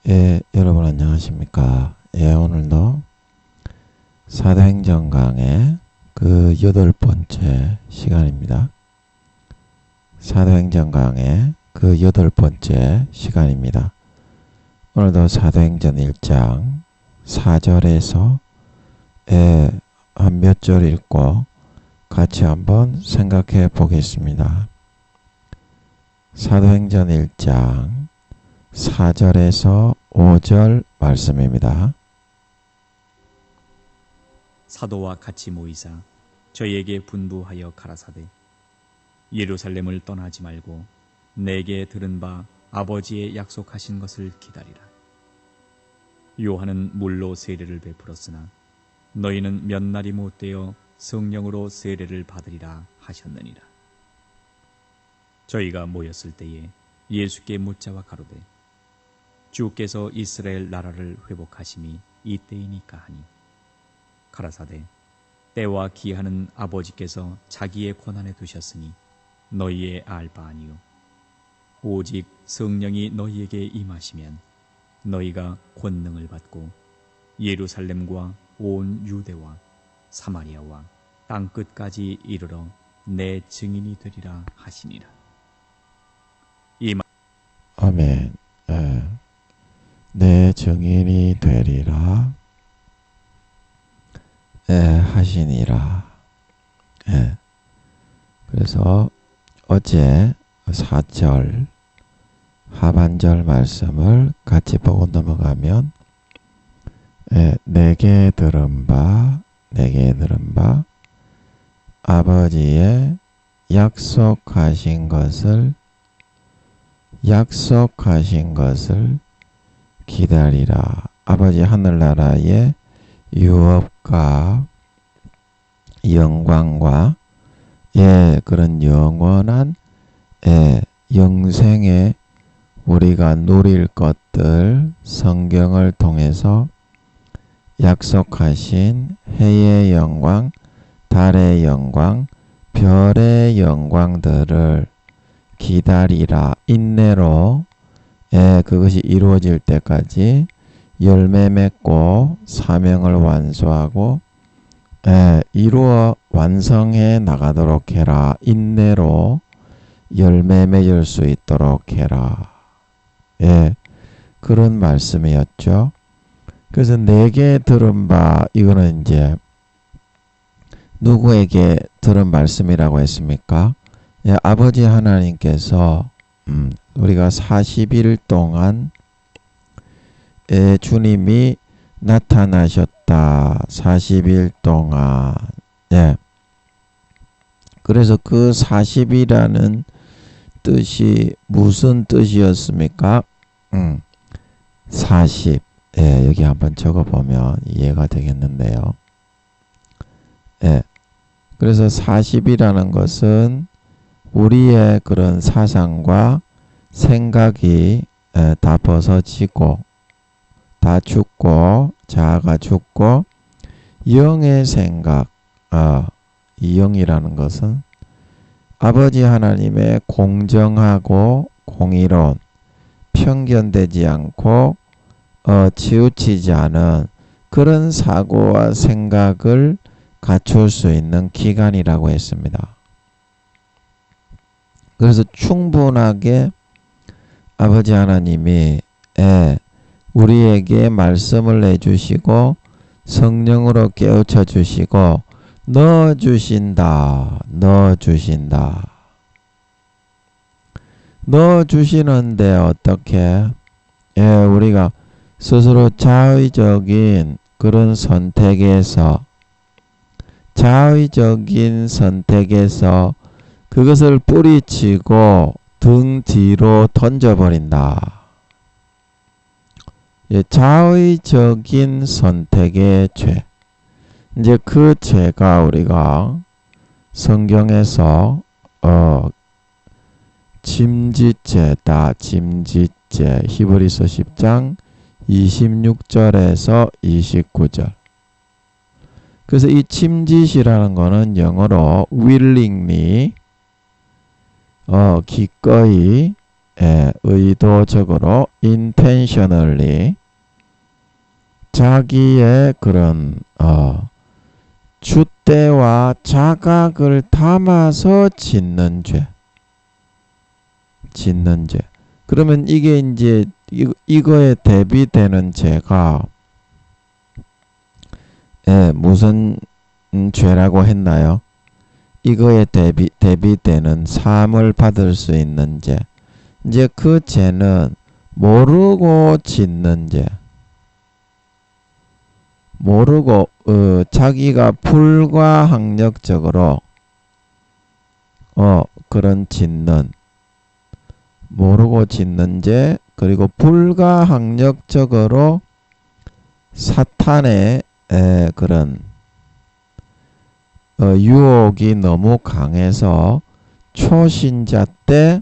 예, 여러분 안녕하십니까. 예, 오늘도 사도행전 강의 그 8번째 시간입니다. 사도행전 강의 그 8번째 시간입니다. 오늘도 사도행전 1장 4절에서 한 몇 절 읽고 같이 한번 생각해 보겠습니다. 사도행전 1장 4절에서 5절 말씀입니다. 사도와 같이 모이사 저희에게 분부하여 가라사대 예루살렘을 떠나지 말고 내게 들은 바 아버지의 약속하신 것을 기다리라. 요한은 물로 세례를 베풀었으나 너희는 몇 날이 못되어 성령으로 세례를 받으리라 하셨느니라. 저희가 모였을 때에 예수께 묻자와 가로되 주께서 이스라엘 나라를 회복하심이 이때이니까 하니 가라사대 때와 기한은 아버지께서 자기의 권한에 두셨으니 너희의 알 바 아니요 오직 성령이 너희에게 임하시면 너희가 권능을 받고 예루살렘과 온 유대와 사마리아와 땅 끝까지 이르러 내 증인이 되리라 하시니라. 아멘. 내 증인이 되리라 하시니라. 그래서 어제 4절 하반절 말씀을 같이 보고 넘어가면 내게 들은 바 아버지의 약속하신 것을 기다리라. 아버지 하늘나라의 유업과 영광과 그런 영원한 영생에 우리가 누릴 것들 성경을 통해서 약속하신 해의 영광, 달의 영광, 별의 영광들을 기다리라. 인내로 그것이 이루어질 때까지 열매 맺고 사명을 완수하고 이루어 완성해 나가도록 해라. 인내로 열매 맺을 수 있도록 해라. 그런 말씀이었죠. 그래서 내게 들은 바, 이거는 이제 누구에게 들은 말씀이라고 했습니까? 아버지 하나님께서 우리가 40일 동안 주님이 나타나셨다. 40일 동안. 그래서 그 40이라는 뜻이 무슨 뜻이었습니까? 40. 여기 한번 적어보면 이해가 되겠는데요. 그래서 40이라는 것은 우리의 그런 사상과 생각이 다 벗어지고 다 죽고 자아가 죽고 영의 생각, 이 영이라는 것은 아버지 하나님의 공정하고 공의로운 편견되지 않고 치우치지 않은 그런 사고와 생각을 갖출 수 있는 기간이라고 했습니다. 그래서 충분하게 아버지 하나님이 우리에게 말씀을 해주시고 성령으로 깨우쳐 주시고 넣어주신다. 넣어주시는데 어떻게? 우리가 스스로 자의적인 그런 선택에서 그것을 뿌리치고 등 뒤로 던져버린다. 자의적인 선택의 죄. 이제 그 죄가 우리가 성경에서 짐짓죄다. 짐짓죄. 히브리서 10장 26절에서 29절. 그래서 이 침짓이라는 거는 영어로 willingly 기꺼이 의도적으로 intentionally 자기의 그런 줏대와 자각을 담아서 짓는 죄. 그러면 이게 이제 이거에 대비되는 죄가 무슨 죄라고 했나요? 이거에 대비되는 사함을 받을 수 있는 죄. 이제 그 죄는 모르고 짓는 죄. 모르고 자기가 불가항력적으로 그런 짓는 모르고 짓는 죄, 그리고 불가항력적으로 사탄의 그런 유혹이 너무 강해서 초신자 때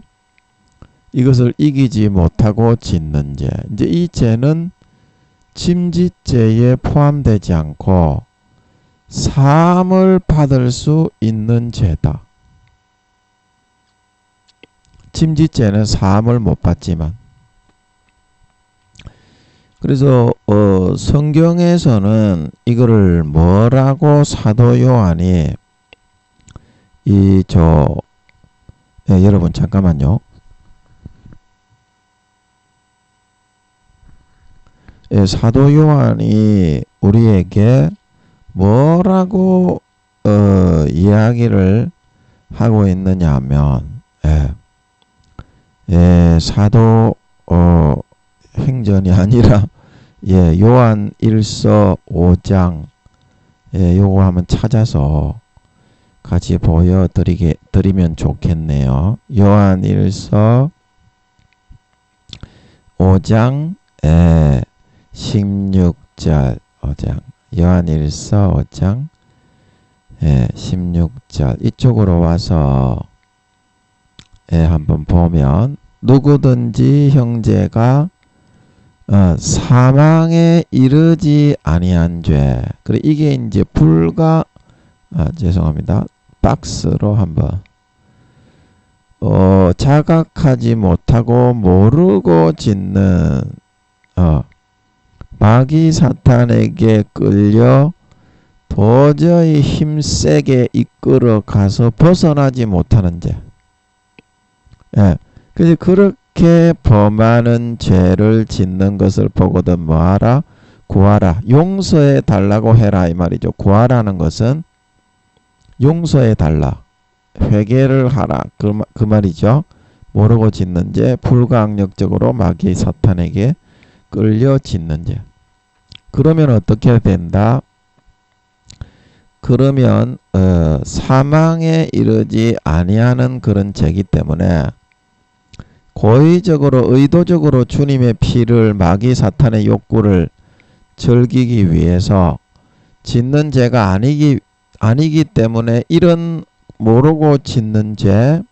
이것을 이기지 못하고 짓는 죄. 이제 이 죄는 침짓죄에 포함되지 않고 사함을 받을 수 있는 죄다. 침짓죄는 사함을 못 받지만. 그래서 성경에서는 이거를 뭐라고 사도 요한이 여러분 잠깐만요. 사도 요한이 우리에게 뭐라고 이야기를 하고 있느냐 하면 사도 행전이 아니라 요한 1서 5장 요거 한번 찾아서 같이 보여드리면 좋겠네요. 요한 1서 5장 16절 5장 요한 1서 5장 16절 이쪽으로 와서 한번 보면 누구든지 형제가 사망에 이르지 아니한 죄. 그래 이게 이제 죄송합니다. 박스로 한번 자각하지 못하고 모르고 짓는 마귀 사탄에게 끌려 도저히 힘세게 이끌어 가서 벗어나지 못하는 죄. 그래서 그렇게 범하는 죄를 짓는 것을 보거든 뭐하라? 구하라. 용서해 달라고 해라 이 말이죠. 구하라는 것은 용서해 달라. 회개를 하라. 그 말이죠. 모르고 짓는 죄, 불가항력적으로 마귀 사탄에게 끌려 짓는 죄. 그러면 어떻게 된다? 그러면 사망에 이르지 아니하는 그런 죄이기 때문에 고의적으로 의도적으로 주님의 피를 마귀 사탄의 욕구를 즐기기 위해서 짓는 죄가 아니기 때문에 이런 모르고 짓는 죄,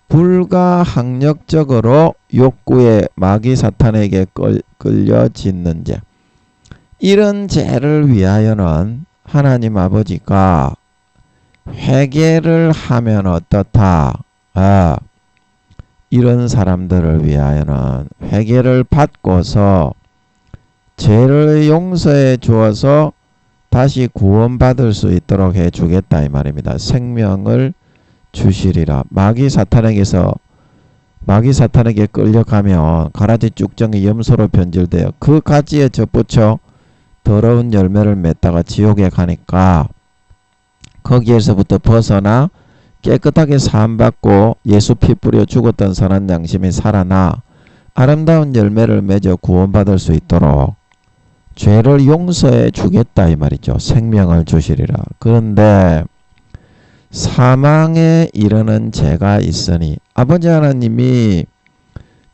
불가항력적으로 욕구에 마귀 사탄에게 끌려 짓는 죄, 이런 죄를 위하여는 하나님 아버지가 회개를 하면 어떻다? 이런 사람들을 위하여는 회개를 받고서 죄를 용서해 주어서 다시 구원받을 수 있도록 해 주겠다 이 말입니다. 생명을 주시리라. 마귀 사탄에게 끌려가면 가라지 쭉정이 염소로 변질되어 그 가지에 젖붙여 더러운 열매를 맺다가 지옥에 가니까 거기에서부터 벗어나 깨끗하게 사함받고 예수 피 뿌려 죽었던 선한 양심이 살아나 아름다운 열매를 맺어 구원받을 수 있도록 죄를 용서해 주겠다 이 말이죠. 생명을 주시리라. 그런데 사망에 이르는 죄가 있으니 아버지 하나님이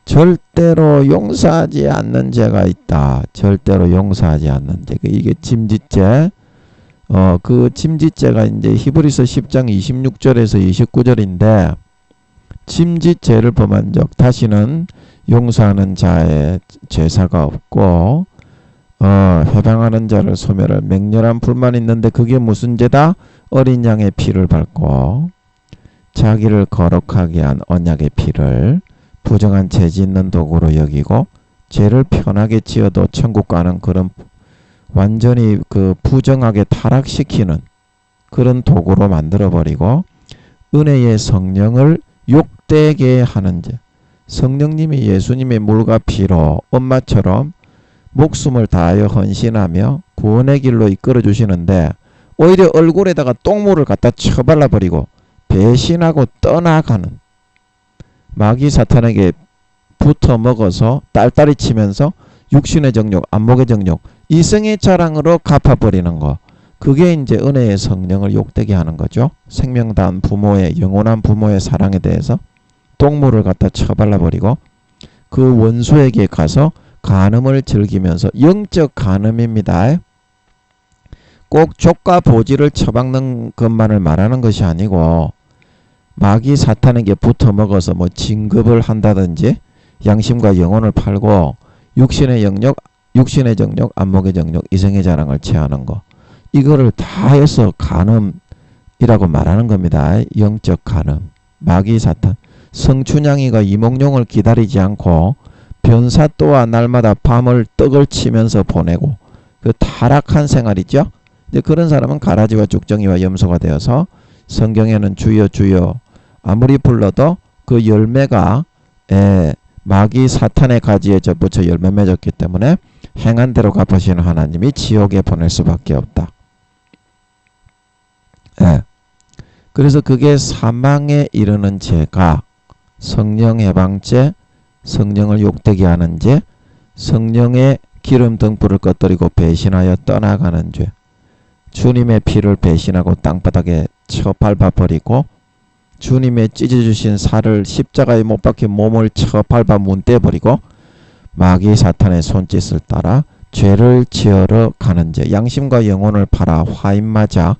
절대로 용서하지 않는 죄가 있다. 절대로 용서하지 않는 죄. 이게 침짓죄. 그 침짓죄가 이제 히브리서 10장 26절에서 29절인데 침짓죄를 범한 적 다시는 용서하는 자의 제사가 없고 해방하는 자를 소멸할 맹렬한 불만이 있는데 그게 무슨 죄다? 어린 양의 피를 밟고 자기를 거룩하게 한 언약의 피를 부정한 죄 짓는 도구로 여기고, 죄를 편하게 지어도 천국 가는 그런 완전히 그 부정하게 타락시키는 그런 도구로 만들어버리고, 은혜의 성령을 욕되게 하는 죄. 성령님이 예수님의 물과 피로 엄마처럼 목숨을 다하여 헌신하며 구원의 길로 이끌어 주시는데, 오히려 얼굴에다가 똥물을 갖다 쳐발라버리고 배신하고 떠나가는, 마귀 사탄에게 붙어 먹어서 딸딸이 치면서 육신의 정욕, 안목의 정욕, 이성의 자랑으로 갚아버리는 거. 그게 이제 은혜의 성령을 욕되게 하는 거죠. 생명다운 부모의, 영원한 부모의 사랑에 대해서 똥물을 갖다 쳐발라버리고 그 원수에게 가서 간음을 즐기면서, 영적 간음입니다. 꼭 족과 보지를 처박는 것만을 말하는 것이 아니고, 마귀 사탄에게 붙어먹어서 뭐 진급을 한다든지 양심과 영혼을 팔고 육신의 영역, 육신의 정욕, 안목의 정욕, 이성의 자랑을 취하는 거, 이거를 다 해서 간음이라고 말하는 겁니다. 영적 간음. 마귀 사탄. 성춘향이가 이몽룡을 기다리지 않고 변사또와 날마다 밤을 떡을 치면서 보내고, 그 타락한 생활이죠. 이제 그런 사람은 가라지와 죽정이와 염소가 되어서 성경에는 주여 주여 아무리 불러도 그 열매가 마귀 사탄의 가지에 접붙여 열매 맺었기 때문에 행한 대로 갚으시는 하나님이 지옥에 보낼 수밖에 없다. 그래서 그게 사망에 이르는 죄가 성령 해방죄, 성령을 욕되게 하는 죄, 성령의 기름 등불을 꺼뜨리고 배신하여 떠나가는 죄, 주님의 피를 배신하고 땅바닥에 쳐밟아버리고 주님의 찢어주신 살을 십자가에 못 박힌 몸을 쳐밟아 문대버리고 마귀 사탄의 손짓을 따라 죄를 지으러 가는 죄, 양심과 영혼을 팔아 화인 맞아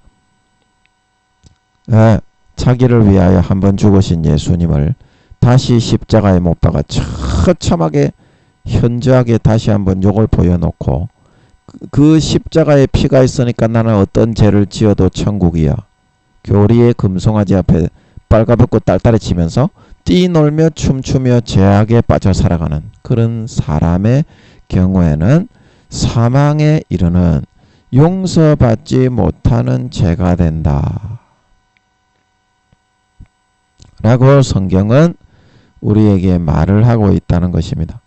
자기를 위하여 한번 죽으신 예수님을 다시 십자가에 못 박아 처참하게 현저하게 다시 한번 욕을 보여놓고, 그 십자가에 피가 있으니까 나는 어떤 죄를 지어도 천국이야. 교리의 금송아지 앞에 빨가벗고 딸딸이 치면서 뛰놀며 춤추며 죄악에 빠져 살아가는 그런 사람의 경우에는 사망에 이르는 용서받지 못하는 죄가 된다 라고 성경은 우리에게 말을 하고 있다는 것입니다.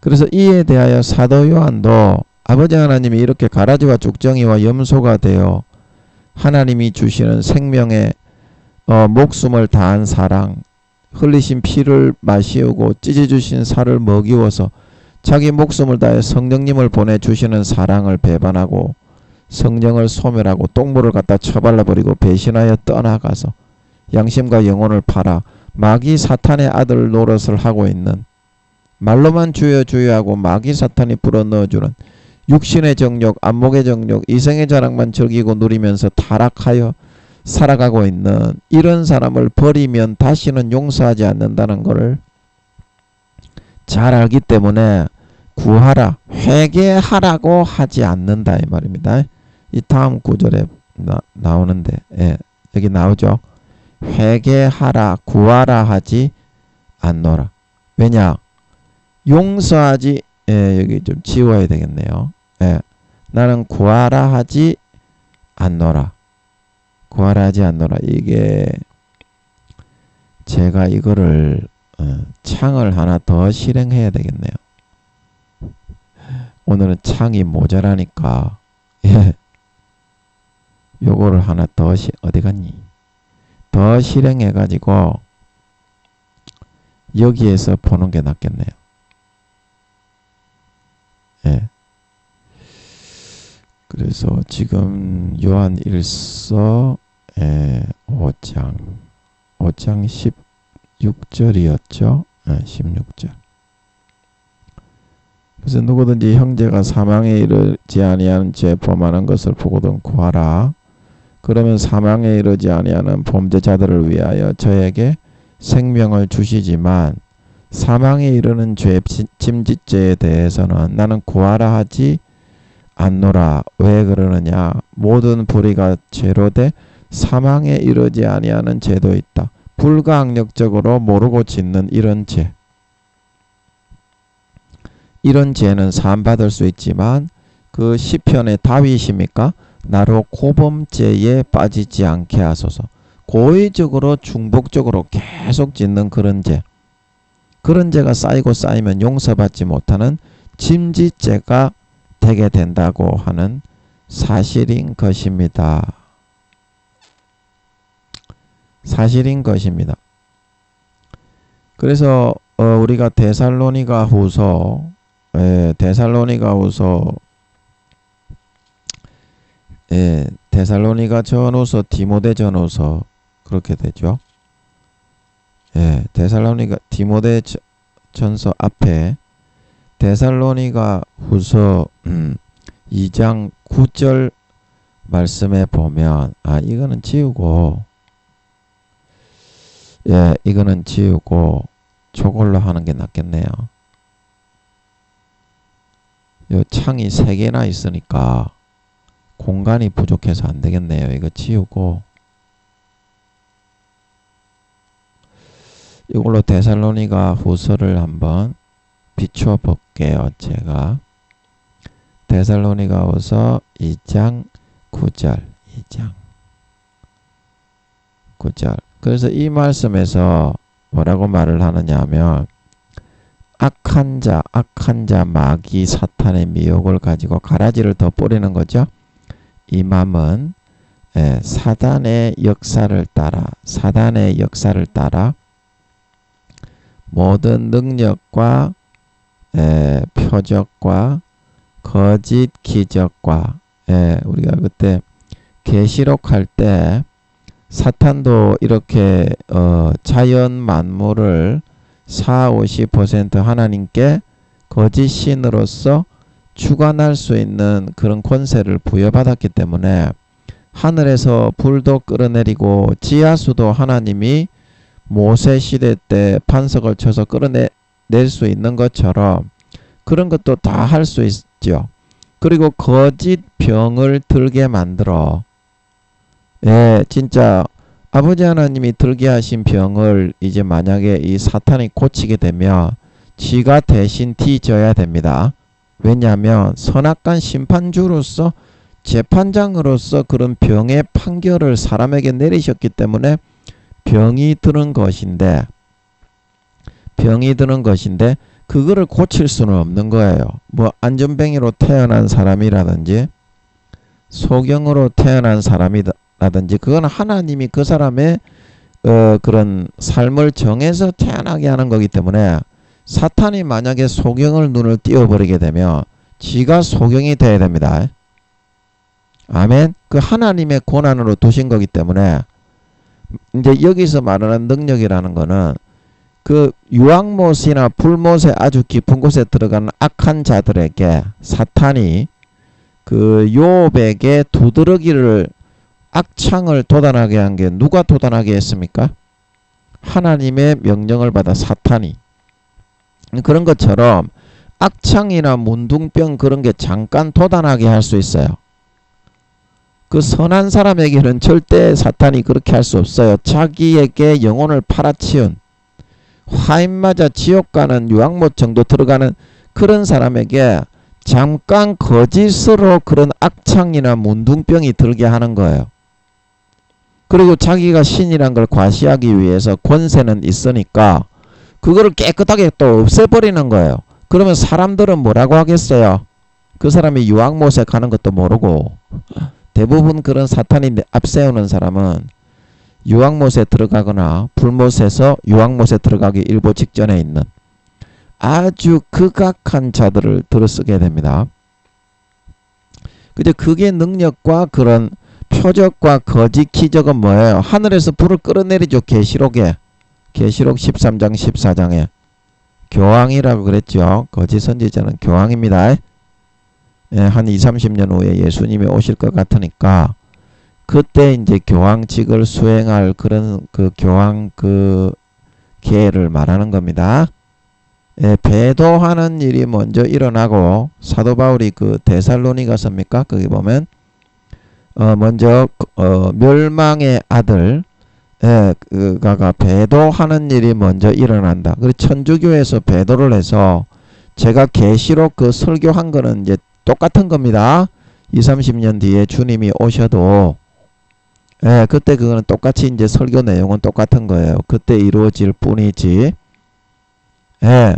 그래서 이에 대하여 사도 요한도 아버지 하나님이 이렇게 가라지와 죽정이와 염소가 되어 하나님이 주시는 생명의 목숨을 다한 사랑, 흘리신 피를 마시우고 찢어주신 살을 먹이워서 자기 목숨을 다해 성령님을 보내주시는 사랑을 배반하고 성령을 소멸하고 똥물을 갖다 쳐발라버리고 배신하여 떠나가서 양심과 영혼을 팔아 마귀 사탄의 아들 노릇을 하고 있는, 말로만 주여 주여 하고 마귀 사탄이 불어넣어주는 육신의 정욕, 안목의 정욕, 이성의 자랑만 즐기고 누리면서 타락하여 살아가고 있는 이런 사람을 버리면 다시는 용서하지 않는다는 것을 잘 알기 때문에 구하라, 회개하라고 하지 않는다 이 말입니다. 이 다음 구절에 나오는데 여기 나오죠. 회개하라, 구하라 하지 않노라. 왜냐? 용서하지, 여기 좀 지워야 되겠네요. 나는 구하라 하지 않노라. 구하라 하지 않노라. 이게 제가 이거를 창을 하나 더 실행해야 되겠네요. 오늘은 창이 모자라니까 요거를 하나 더 어디 갔니? 더 실행해 가지고 여기에서 보는 게 낫겠네요. 그래서 지금 요한 1서 5장 16절이었죠. 16절. 그래서 누구든지 형제가 사망에 이르지 아니하는 죄 범하는 것을 보거든 구하라. 그러면 사망에 이르지 아니하는 범죄자들을 위하여 저에게 생명을 주시지만 사망에 이르는 죄 짐짓죄에 대해서는 나는 구하라 하지 않노라. 왜 그러느냐? 모든 불의가 죄로 돼 사망에 이르지 아니하는 죄도 있다. 불가항력적으로 모르고 짓는 이런 죄. 이런 죄는 사함받을 수 있지만 그 시편의 다윗입니까? 나로 고범죄에 빠지지 않게 하소서. 고의적으로 중복적으로 계속 짓는 그런 죄. 그런 죄가 쌓이고 쌓이면 용서받지 못하는 짐짓죄가 되게 된다고 하는 사실인 것입니다. 사실인 것입니다. 그래서 우리가 데살로니가 후서 데살로니가 전후서 디모데 전후서 그렇게 되죠. 데살로니가 디모데 전서 앞에 데살로니가 후서 2장 9절 말씀에 보면 이거는 지우고 이거는 지우고 저걸로 하는 게 낫겠네요. 요 창이 3개나 있으니까 공간이 부족해서 안 되겠네요. 이거 지우고 이걸로 데살로니가 후서를 한번 비추어 볼게요. 제가 데살로니가 후서 2장 9절 2장 9절. 그래서 이 말씀에서 뭐라고 말을 하느냐 하면 악한 자 마귀 사탄의 미혹을 가지고 가라지를 더 뿌리는 거죠. 이 맘은 사단의 역사를 따라 모든 능력과 표적과 거짓 기적과 우리가 그때 계시록 할 때 사탄도 이렇게 자연 만물을 40~50% 하나님께 거짓 신으로서 주관할 수 있는 그런 권세를 부여받았기 때문에 하늘에서 불도 끌어내리고 지하수도 하나님이 모세 시대 때 반석을 쳐서 끌어낼 수 있는 것처럼 그런 것도 다 할 수 있죠. 그리고 거짓 병을 들게 만들어 진짜 아버지 하나님이 들게 하신 병을 이제 만약에 이 사탄이 고치게 되면 지가 대신 뒤져야 됩니다. 왜냐하면 선악간 심판주로서 재판장으로서 그런 병의 판결을 사람에게 내리셨기 때문에 병이 드는 것인데 그거를 고칠 수는 없는 거예요. 뭐 안전뱅이로 태어난 사람이라든지 소경으로 태어난 사람이라든지 그건 하나님이 그 사람의 그런 삶을 정해서 태어나게 하는 거기 때문에 사탄이 만약에 소경을 눈을 띄워버리게 되면 지가 소경이 돼야 됩니다. 아멘. 그 하나님의 고난으로 두신 거기 때문에 이제 여기서 말하는 능력이라는 거는 그 유황못이나 불못에 아주 깊은 곳에 들어가는 악한 자들에게 사탄이 그 욥에게 두드러기를 악창을 돋아나게 한 게 누가 돋아나게 했습니까? 하나님의 명령을 받아 사탄이. 그런 것처럼 악창이나 문둥병 그런 게 잠깐 돋아나게 할 수 있어요. 그 선한 사람에게는 절대 사탄이 그렇게 할 수 없어요. 자기에게 영혼을 팔아치운 화인 맞아 지옥 가는 유황못 정도 들어가는 그런 사람에게 잠깐 거짓으로 그런 악창이나 문둥병이 들게 하는 거예요. 그리고 자기가 신이란 걸 과시하기 위해서 권세는 있으니까 그거를 깨끗하게 또 없애버리는 거예요. 그러면 사람들은 뭐라고 하겠어요? 그 사람이 유황못에 가는 것도 모르고 대부분 그런 사탄이 앞세우는 사람은 유황못에 들어가거나 불못에서 유황못에 들어가기 일보 직전에 있는 아주 극악한 자들을 들어쓰게 됩니다. 근데 그게 능력과 그런 표적과 거짓 기적은 뭐예요? 하늘에서 불을 끌어내리죠. 계시록에. 계시록 13장 14장에 교황이라고 그랬죠. 거짓 선지자는 교황입니다. 한 20~30년 후에 예수님이 오실 것 같으니까 그때 이제 교황직을 수행할 그런 그 교황 그 계를 말하는 겁니다. 배도하는 일이 먼저 일어나고 사도 바울이 그 데살로니가서입니까? 거기 보면 먼저 멸망의 아들 그가 배도하는 일이 먼저 일어난다. 그리고 천주교에서 배도를 해서 제가 계시록 그 설교한 거는 이제 똑같은 겁니다. 20-30년 뒤에 주님이 오셔도 예, 그때 그거는 똑같이 이제 설교 내용은 똑같은 거예요. 그때 이루어질 뿐이지. 예.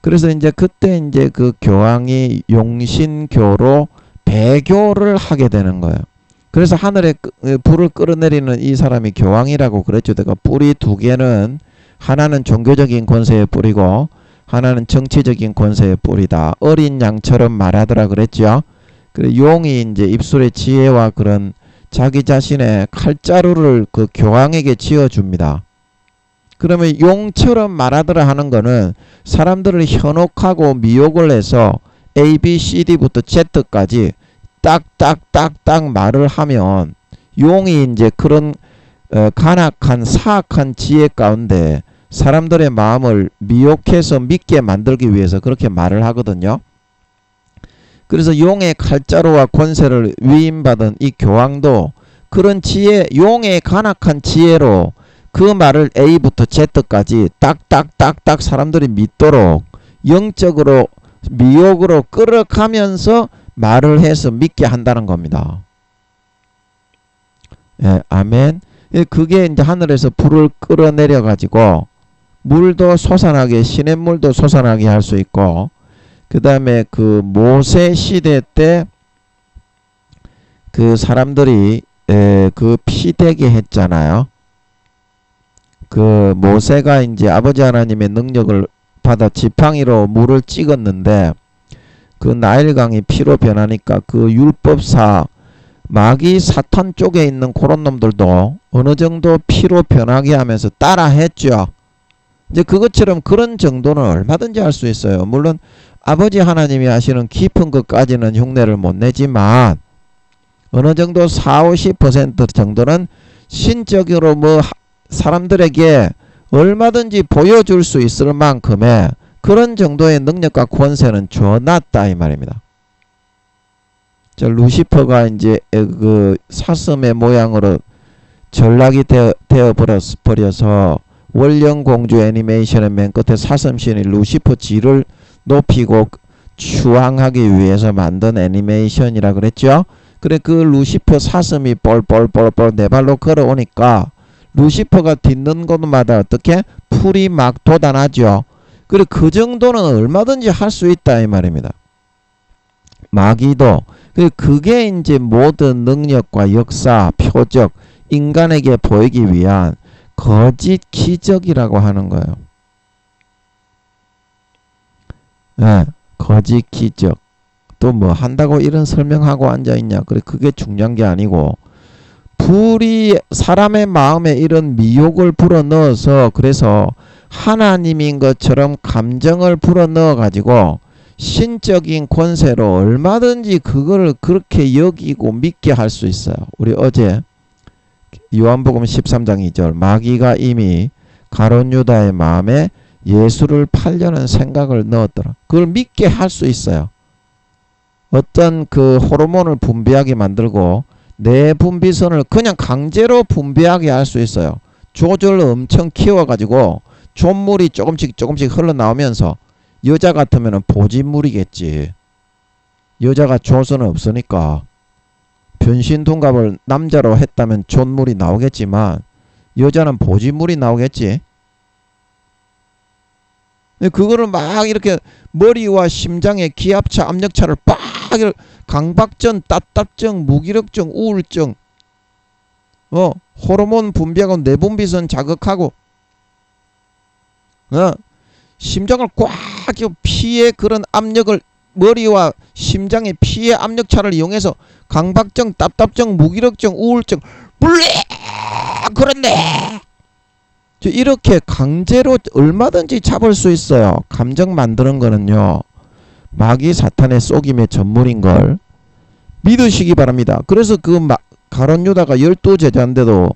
그래서 이제 그때 이제 그 교황이 용신교로 배교를 하게 되는 거예요. 그래서 하늘에 불을 끌어내리는 이 사람이 교황이라고 그랬죠. 내가 뿔이 두 개는 하나는 종교적인 권세의 뿔이고 하나는 정치적인 권세의 뿔이다. 어린 양처럼 말하더라 그랬죠. 그래 용이 이제 입술의 지혜와 그런 자기 자신의 칼자루를 그 교황에게 지어줍니다. 그러면 용처럼 말하더라 하는 거는 사람들을 현혹하고 미혹을 해서 A, B, C, D부터 Z까지 딱딱딱딱 말을 하면 용이 이제 그런 간악한 사악한 지혜 가운데 사람들의 마음을 미혹해서 믿게 만들기 위해서 그렇게 말을 하거든요. 그래서 용의 칼자루와 권세를 위임받은 이 교황도 그런 지혜, 용의 간악한 지혜로 그 말을 A부터 Z까지 딱딱딱딱 사람들이 믿도록 영적으로 미혹으로 끌어가면서 말을 해서 믿게 한다는 겁니다. 예, 아멘. 그게 이제 하늘에서 불을 끌어내려 가지고 물도 솟아나게, 시냇물도 솟아나게 할 수 있고, 그 다음에 그 모세 시대 때 그 사람들이 그 피되게 했잖아요. 그 모세가 이제 아버지 하나님의 능력을 받아 지팡이로 물을 찍었는데 그 나일강이 피로 변하니까 그 율법사 마귀 사탄 쪽에 있는 그런 놈들도 어느 정도 피로 변하게 하면서 따라 했죠. 이제 그것처럼 그런 정도는 얼마든지 할 수 있어요. 물론 아버지 하나님이 하시는 깊은 것까지는 흉내를 못 내지만 어느 정도 40-50% 정도는 신적으로 뭐 사람들에게 얼마든지 보여줄 수 있을 만큼의 그런 정도의 능력과 권세는 줘놨다 이 말입니다. 저 루시퍼가 이제 그 사슴의 모양으로 전락이 되어 버려서 월령공주 애니메이션의 맨 끝에 사슴신이 루시퍼 지를 높이고 추앙하기 위해서 만든 애니메이션이라 그랬죠. 그래 그 루시퍼 사슴이 뻘뻘뻘뻘 네 발로 걸어오니까 루시퍼가 딛는 곳마다 어떻게 풀이 막 돋아나죠. 그래 그 정도는 얼마든지 할 수 있다 이 말입니다. 마귀도 그게 이제 모든 능력과 역사, 표적, 인간에게 보이기 위한 거짓 기적이라고 하는 거예요. 네, 거짓 기적. 또 뭐 한다고 이런 설명하고 앉아있냐. 그래 그게 중요한 게 아니고 불이 사람의 마음에 이런 미혹을 불어넣어서 그래서 하나님인 것처럼 감정을 불어넣어 가지고 신적인 권세로 얼마든지 그거를 그렇게 여기고 믿게 할 수 있어요. 우리 어제 요한복음 13장 2절 마귀가 이미 가룟 유다의 마음에 예수를 팔려는 생각을 넣었더라. 그걸 믿게 할 수 있어요. 어떤 그 호르몬을 분비하게 만들고 내 분비선을 그냥 강제로 분비하게 할 수 있어요. 조절을 엄청 키워가지고 존물이 조금씩 흘러나오면서 여자 같으면 보진물이겠지. 여자가 조선은 없으니까 변신 둔갑을 남자로 했다면 존물이 나오겠지만 여자는 보진물이 나오겠지. 그거를 막 이렇게 머리와 심장의 기압차, 압력차를 빡 강박증, 따답증, 무기력증, 우울증, 호르몬 분비하고 내분비선 자극하고, 심장을 꽉 피의 그런 압력을 머리와 심장의 피의 압력차를 이용해서 강박증, 답답증, 무기력증, 우울증, 물리 그런데 이렇게 강제로 얼마든지 잡을 수 있어요. 감정 만드는 거는요. 마귀 사탄의 속임의 전문인걸 믿으시기 바랍니다. 그래서 그 가룟 유다가 12제자인데도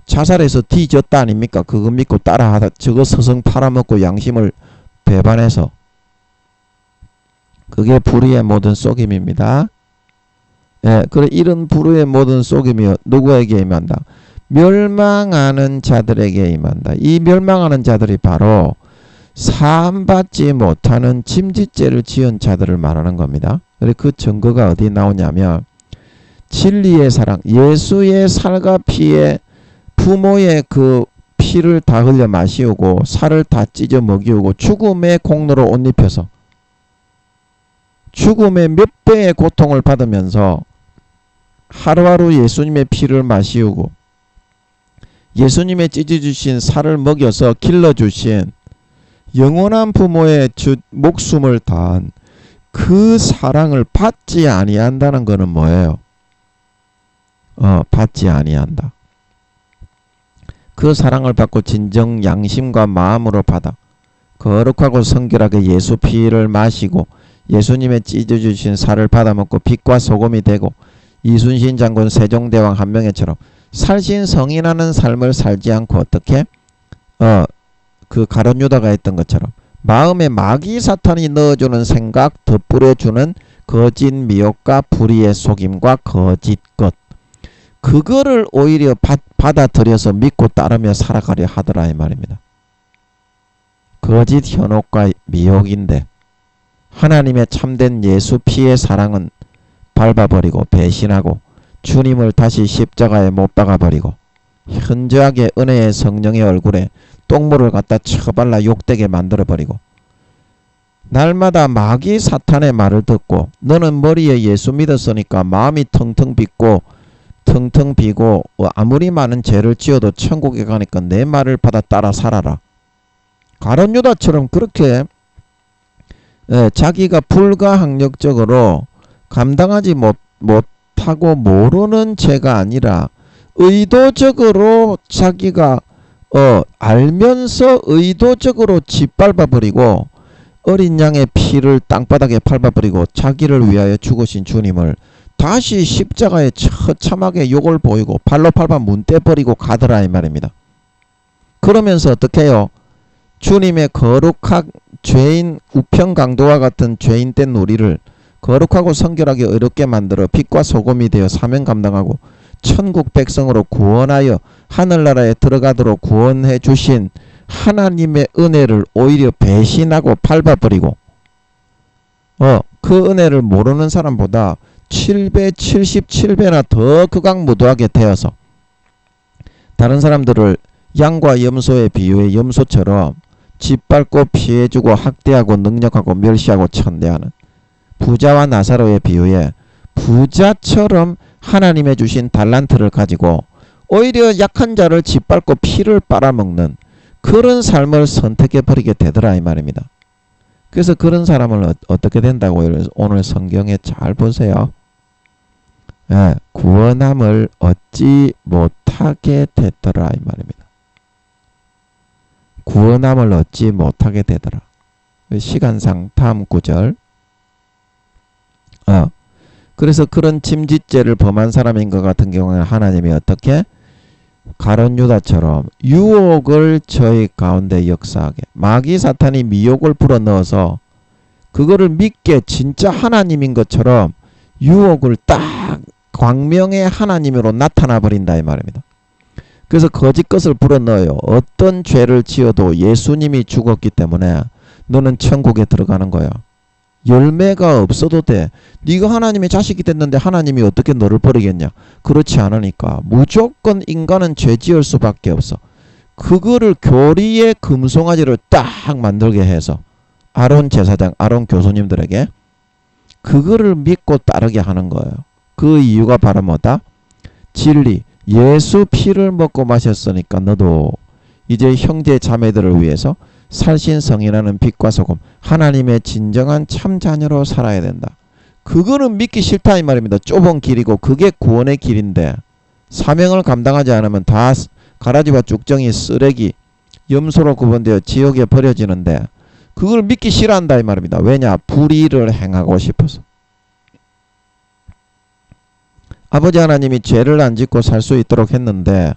자살해서 뒤졌다 아닙니까? 그거 믿고 따라하다 저거 서성 팔아먹고 양심을 배반해서. 그게 불의의 모든 속임입니다. 예, 그래 이런 불의의 모든 속임이 누구에게 임한다? 멸망하는 자들에게 임한다. 이 멸망하는 자들이 바로 사함받지 못하는 침짓죄를 지은 자들을 말하는 겁니다. 그래서 그 증거가 어디 나오냐면 진리의 사랑, 예수의 살과 피에 부모의 그 피를 다 흘려 마시우고 살을 다 찢어 먹이우고 죽음의 공로로 옷 입혀서 죽음의 몇 배의 고통을 받으면서 하루하루 예수님의 피를 마시우고 예수님의 찢어주신 살을 먹여서 길러주신 영원한 부모의 목숨을 다한 그 사랑을 받지 아니한다는 것은 뭐예요? 받지 아니한다. 그 사랑을 받고 진정 양심과 마음으로 받아 거룩하고 성결하게 예수 피를 마시고 예수님의 찢어주신 살을 받아먹고 빛과 소금이 되고 이순신 장군 세종대왕 한명회처럼 살신성인하는 삶을 살지 않고 어떻게 그 가룟 유다가 했던 것처럼 마음에 마귀 사탄이 넣어주는 생각 덧뿌려주는 거짓 미혹과 불의의 속임과 거짓 것 그거를 오히려 받아들여서 믿고 따르며 살아가려 하더라 이 말입니다. 거짓 현혹과 미혹인데 하나님의 참된 예수 피의 사랑은 밟아버리고 배신하고 주님을 다시 십자가에 못 박아버리고 현저하게 은혜의 성령의 얼굴에 똥물을 갖다 쳐발라 욕되게 만들어버리고 날마다 마귀 사탄의 말을 듣고 너는 머리에 예수 믿었으니까 마음이 텅텅 비고 아무리 많은 죄를 지어도 천국에 가니까 내 말을 받아 따라 살아라. 가룟 유다처럼 그렇게 자기가 불가항력적으로 감당하지 못하고 모르는 죄가 아니라 의도적으로 자기가 알면서 의도적으로 짓밟아버리고 어린 양의 피를 땅바닥에 밟아버리고 자기를 위하여 죽으신 주님을 다시 십자가에 처참하게 욕을 보이고 발로 밟아 문대버리고 가더라 이 말입니다. 그러면서 어떻게 해요? 주님의 거룩한 죄인 우편강도와 같은 죄인된 우리를 거룩하고 성결하게 의롭게 만들어 빛과 소금이 되어 사명 감당하고 천국 백성으로 구원하여 하늘나라에 들어가도록 구원해 주신 하나님의 은혜를 오히려 배신하고 밟아버리고 그 은혜를 모르는 사람보다 7배 77배나 더 극악무도하게 되어서 다른 사람들을 양과 염소의 비유의 염소처럼 짓밟고 피해주고 학대하고 능력하고 멸시하고 천대하는 부자와 나사로의 비유에 부자처럼 하나님의 주신 달란트를 가지고 오히려 약한 자를 짓밟고 피를 빨아먹는 그런 삶을 선택해버리게 되더라 이 말입니다. 그래서 그런 사람은 어떻게 된다고 오늘 성경에 잘 보세요. 구원함을 얻지 못하게 되더라 이 말입니다. 구원함을 얻지 못하게 되더라. 시간상 다음 구절. 그래서 그런 침짓죄를 범한 사람인 것 같은 경우에는 하나님이 어떻게 가룟 유다처럼 유혹을 저희 가운데 역사하게 마귀 사탄이 미혹을 불어넣어서 그거를 믿게 진짜 하나님인 것처럼 유혹을 딱 광명의 하나님으로 나타나 버린다 이 말입니다. 그래서 거짓 것을 불어넣어요. 어떤 죄를 지어도 예수님이 죽었기 때문에 너는 천국에 들어가는 거야. 열매가 없어도 돼. 네가 하나님의 자식이 됐는데 하나님이 어떻게 너를 버리겠냐. 그렇지 않으니까 무조건 인간은 죄 지을 수밖에 없어. 그거를 교리의 금송아지를 딱 만들게 해서 아론 제사장, 아론 교수님들에게 그거를 믿고 따르게 하는 거예요. 그 이유가 바로 뭐다? 진리. 예수 피를 먹고 마셨으니까 너도 이제 형제 자매들을 위해서 살신성인하는 빛과 소금 하나님의 진정한 참 자녀로 살아야 된다. 그거는 믿기 싫다 이 말입니다. 좁은 길이고 그게 구원의 길인데 사명을 감당하지 않으면 다 가라지와 쭉정이 쓰레기 염소로 구분되어 지옥에 버려지는데 그걸 믿기 싫어한다 이 말입니다. 왜냐? 불의를 행하고 싶어서. 아버지 하나님이 죄를 안 짓고 살 수 있도록 했는데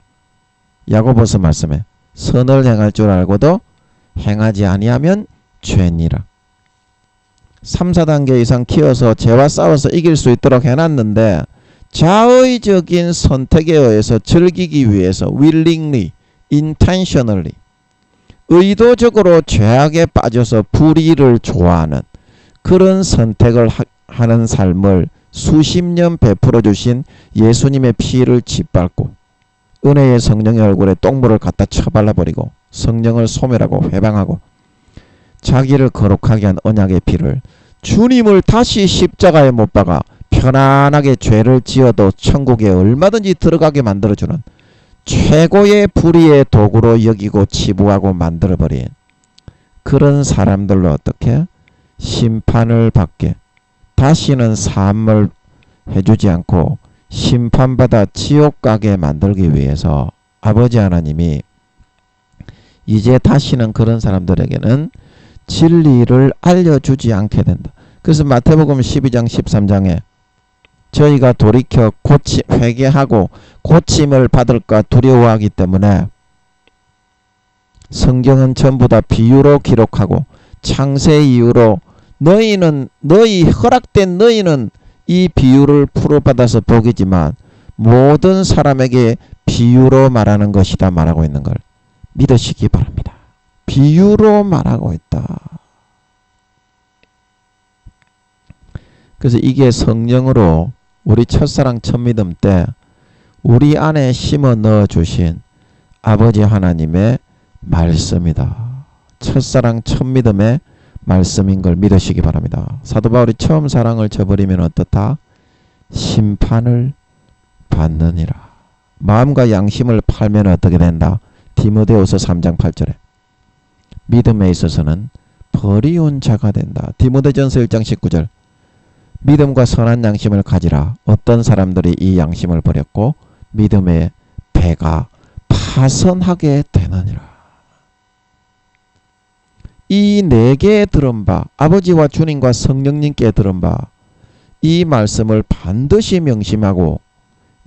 야고보서 말씀에 선을 행할 줄 알고도 행하지 아니하면 죄니라. 3, 4단계 이상 키워서 죄와 싸워서 이길 수 있도록 해놨는데 자의적인 선택에 의해서 즐기기 위해서 willingly, intentionally 의도적으로 죄악에 빠져서 불의를 좋아하는 그런 선택을 하는 삶을 수십 년 베풀어 주신 예수님의 피를 짓밟고 은혜의 성령의 얼굴에 똥물을 갖다 쳐발라버리고 성령을 소멸하고 회방하고 자기를 거룩하게 한 언약의 피를 주님을 다시 십자가에 못 박아 편안하게 죄를 지어도 천국에 얼마든지 들어가게 만들어주는 최고의 불의의 도구로 여기고 치부하고 만들어버린 그런 사람들로 어떻게 심판을 받게 다시는 삶을 해주지 않고 심판받아 지옥 가게 만들기 위해서 아버지 하나님이 이제 다시는 그런 사람들에게는 진리를 알려주지 않게 된다. 그래서 마태복음 12장 13장에 저희가 돌이켜 회개하고 고침을 받을까 두려워하기 때문에 성경은 전부 다 비유로 기록하고 창세 이후로 너희 허락된 너희는 이 비유를 풀어받아서 복이지만 모든 사람에게 비유로 말하는 것이다 말하고 있는 걸 믿으시기 바랍니다. 비유로 말하고 있다. 그래서 이게 성령으로 우리 첫사랑 첫믿음 때 우리 안에 심어 넣어 주신 아버지 하나님의 말씀이다. 첫사랑 첫믿음의 말씀인 걸 믿으시기 바랍니다. 사도 바울이 처음 사랑을 저버리면 어떻다? 심판을 받느니라. 마음과 양심을 팔면 어떻게 된다? 디모데후서 3장 8절에 믿음에 있어서는 버리운 자가 된다. 디모데전서 1장 19절 믿음과 선한 양심을 가지라. 어떤 사람들이 이 양심을 버렸고 믿음의 배가 파선하게 되느니라. 이 네 개의 들은 바 아버지와 주님과 성령님께 들은 바 이 말씀을 반드시 명심하고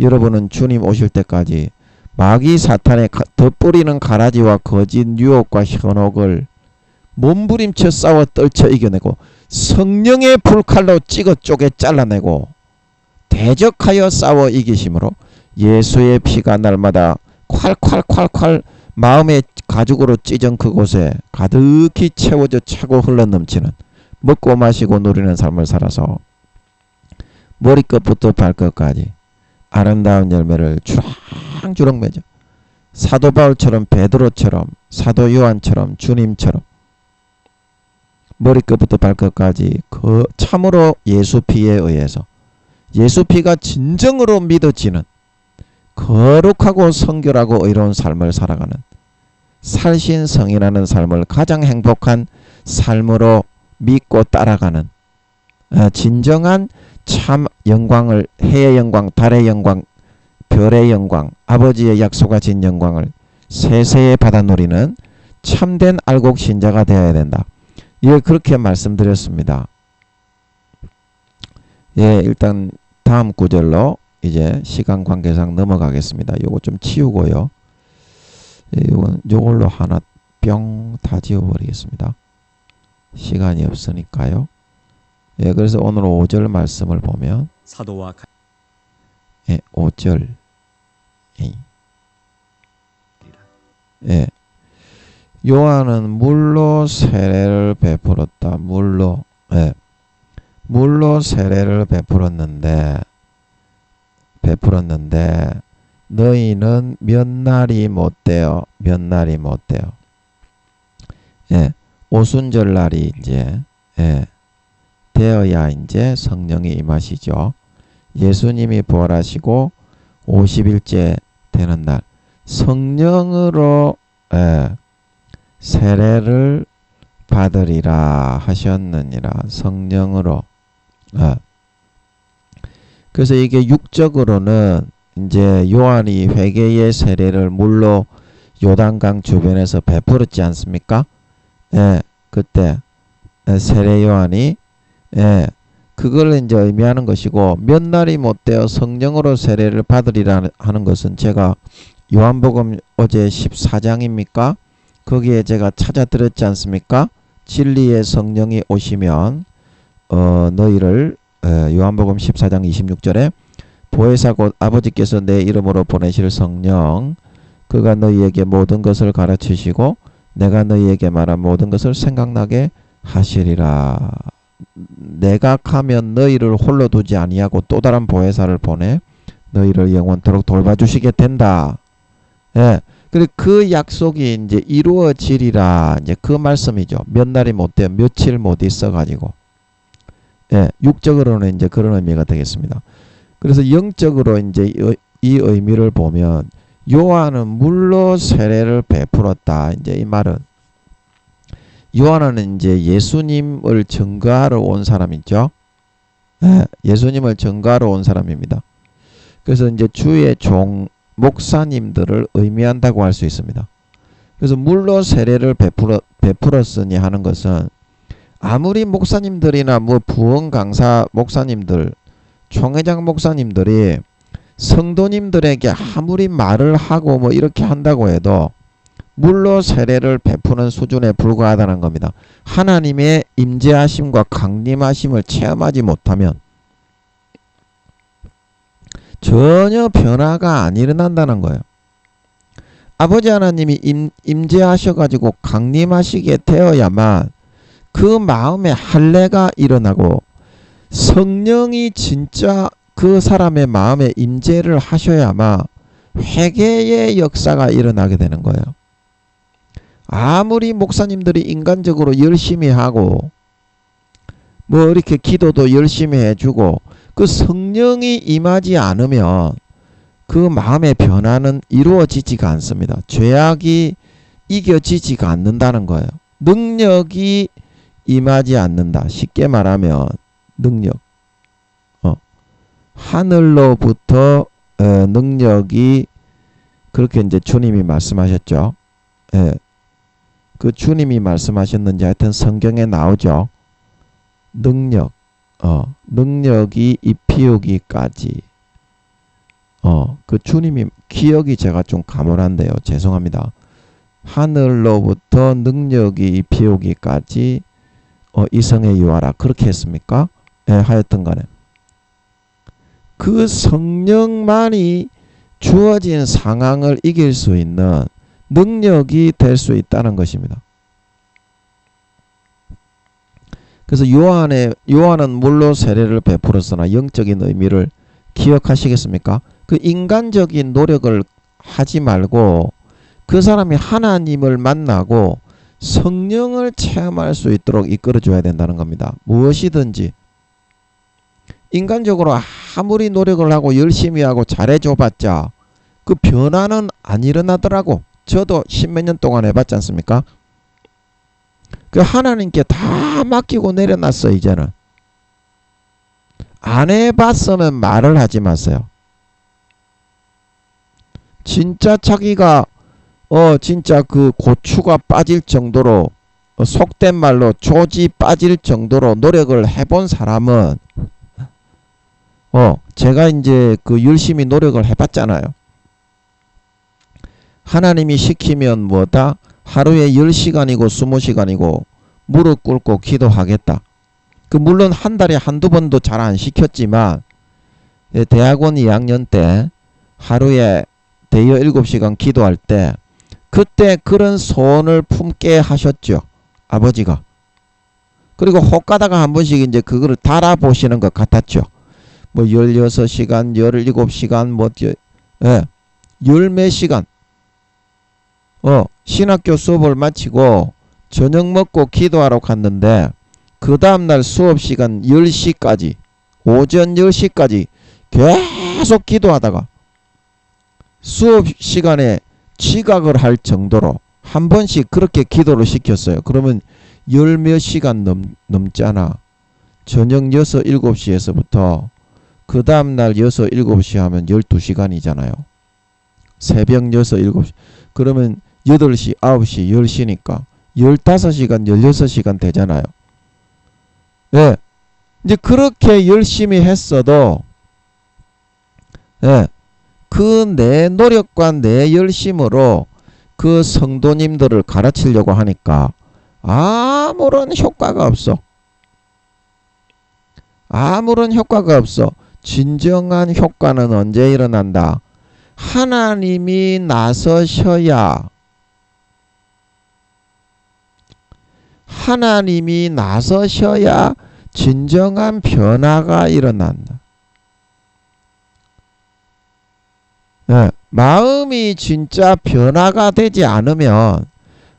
여러분은 주님 오실 때까지 마귀 사탄의 덧뿌리는 가라지와 거짓 유혹과 현혹을 몸부림쳐 싸워 떨쳐 이겨내고 성령의 불칼로 찍어 쪼개 잘라내고 대적하여 싸워 이기심으로 예수의 피가 날마다 콸콸콸콸 마음의 가죽으로 찢은 그곳에 가득히 채워져 차고 흘러넘치는 먹고 마시고 누리는 삶을 살아서 머리끝부터 발끝까지 아름다운 열매를 주렁주렁 맺어 사도 바울처럼 베드로처럼 사도 요한처럼 주님처럼 머리끝부터 발끝까지 그 참으로 예수 피에 의해서 예수 피가 진정으로 믿어지는 거룩하고 성결하고 의로운 삶을 살아가는 살신성인하는 삶을 가장 행복한 삶으로 믿고 따라가는 진정한 참 영광을 해의 영광, 달의 영광, 별의 영광, 아버지의 약속하신 영광을 세세에 받아 누리는 참된 알곡 신자가 되어야 된다. 예, 그렇게 말씀드렸습니다. 예, 일단 다음 구절로 이제 시간 관계상 넘어가겠습니다. 요거 좀 치우고요. 예, 요걸로 하나 뿅 다 지워버리겠습니다. 시간이 없으니까요. 예, 그래서 오늘 5절 말씀을 보면 사도와 예, 5절 예, 요한은 물로 세례를 베풀었다. 물로 세례를 베풀었는데 너희는 몇 날이 못되어 예, 오순절날이 이제 되어야 이제 성령이 임하시죠. 예수님이 부활하시고 50일째 되는 날 성령으로 세례를 받으리라 하셨느니라. 성령으로. 그래서 이게 육적으로는 이제 요한이 회개의 세례를 물로 요단강 주변에서 베풀었지 않습니까? 예, 그때 세례 요한이 그걸 이제 의미하는 것이고 몇 날이 못되어 성령으로 세례를 받으리라 하는 것은 제가 요한복음 어제 14장입니까? 거기에 제가 찾아드렸지 않습니까? 진리의 성령이 오시면 너희를 요한복음 14장 26절에 보혜사 곧 아버지께서 내 이름으로 보내실 성령 그가 너희에게 모든 것을 가르치시고 내가 너희에게 말한 모든 것을 생각나게 하시리라. 내가 가면 너희를 홀로 두지 아니하고 또 다른 보혜사를 보내 너희를 영원토록 돌봐주시게 된다. 예. 그리고 그 약속이 이제 이루어지리라. 이제 그 말씀이죠. 몇 날이 못 돼요. 며칠 못 있어가지고. 예. 육적으로는 이제 그런 의미가 되겠습니다. 그래서 영적으로 이제 이 의미를 보면 요한은 물로 세례를 베풀었다. 이제 이 말은 요한은 이제 예수님을 증거하러 온 사람이죠. 예. 예수님을 증거하러 온 사람입니다. 그래서 이제 주의 종 목사님들을 의미한다고 할 수 있습니다. 그래서 물로 세례를 베풀었으니 하는 것은 아무리 목사님들이나 뭐 부흥 강사 목사님들, 총회장 목사님들이 성도님들에게 아무리 말을 하고 뭐 이렇게 한다고 해도 물로 세례를 베푸는 수준에 불과하다는 겁니다. 하나님의 임재하심과 강림하심을 체험하지 못하면 전혀 변화가 안 일어난다는 거예요. 아버지 하나님이 임재하셔가지고 강림하시게 되어야만 그 마음에 할례가 일어나고 성령이 진짜 그 사람의 마음에 임재를 하셔야만 회개의 역사가 일어나게 되는 거예요. 아무리 목사님들이 인간적으로 열심히 하고 뭐 이렇게 기도도 열심히 해주고 그 성령이 임하지 않으면 그 마음의 변화는 이루어지지가 않습니다. 죄악이 이겨지지가 않는다는 거예요. 능력이 임하지 않는다. 쉽게 말하면 능력. 하늘로부터 능력이 그렇게 이제 주님이 말씀하셨죠. 그 주님이 말씀하셨는지 하여튼 성경에 나오죠. 능력이 입히우기까지. 그 주님이 기억이 제가 좀 가물한데요. 죄송합니다. 하늘로부터 능력이 입히우기까지 이성에 유하라. 그렇게 했습니까? 하여튼 간에. 그 성령만이 주어진 상황을 이길 수 있는 능력이 될 수 있다는 것입니다. 그래서 요한은 물로 세례를 베풀었으나 영적인 의미를 기억하시겠습니까? 그 인간적인 노력을 하지 말고 그 사람이 하나님을 만나고 성령을 체험할 수 있도록 이끌어줘야 된다는 겁니다. 무엇이든지 인간적으로 아무리 노력을 하고 열심히 하고 잘해줘봤자 그 변화는 안 일어나더라고. 저도 10몇 년 동안 해봤지 않습니까? 그 하나님께 다 맡기고 내려놨어. 이제는 안 해봤으면 말을 하지 마세요. 진짜 자기가 진짜 그 고추가 빠질 정도로 속된 말로 조지 빠질 정도로 노력을 해본 사람은 제가 이제 그 열심히 노력을 해봤잖아요. 하나님이 시키면 뭐다? 하루에 10시간이고 20시간이고 무릎 꿇고 기도하겠다. 그 물론 한 달에 한두 번도 잘 안 시켰지만 대학원 2학년 때 하루에 대여 7시간 기도할 때 그때 그런 소원을 품게 하셨죠. 아버지가. 그리고 혹 가다가 한 번씩 이제 그거를 달아보시는 것 같았죠. 뭐 16시간, 17시간, 뭐 열몇 시간. 신학교 수업을 마치고 저녁 먹고 기도하러 갔는데 그 다음날 수업시간 10시까지 오전 10시까지 계속 기도하다가 수업시간에 지각을 할 정도로 한 번씩 그렇게 기도를 시켰어요. 그러면 열 몇 시간 넘잖아. 저녁 6, 7시에서부터 그 다음날 6, 7시 하면 12시간이잖아요. 새벽 6, 7시. 그러면 8시, 9시, 10시니까 15시간, 16시간 되잖아요. 예. 이제 그렇게 열심히 했어도, 예. 그 내 노력과 내 열심으로 그 성도님들을 가르치려고 하니까 아무런 효과가 없어. 아무런 효과가 없어. 진정한 효과는 언제 일어난다? 하나님이 나서셔야 하나님이 나서셔야 진정한 변화가 일어난다. 네, 마음이 진짜 변화가 되지 않으면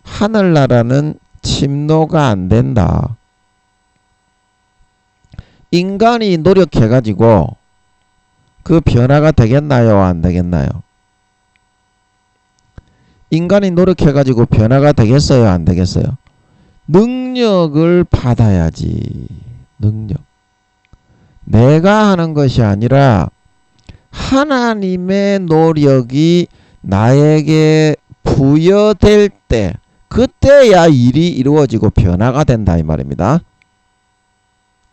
하늘나라는 침노가 안 된다. 인간이 노력해가지고 그 변화가 되겠나요? 안 되겠나요? 인간이 노력해가지고 변화가 되겠어요? 안 되겠어요? 능력을 받아야지. 능력. 내가 하는 것이 아니라 하나님의 노력이 나에게 부여될 때, 그때야 일이 이루어지고 변화가 된다 이 말입니다.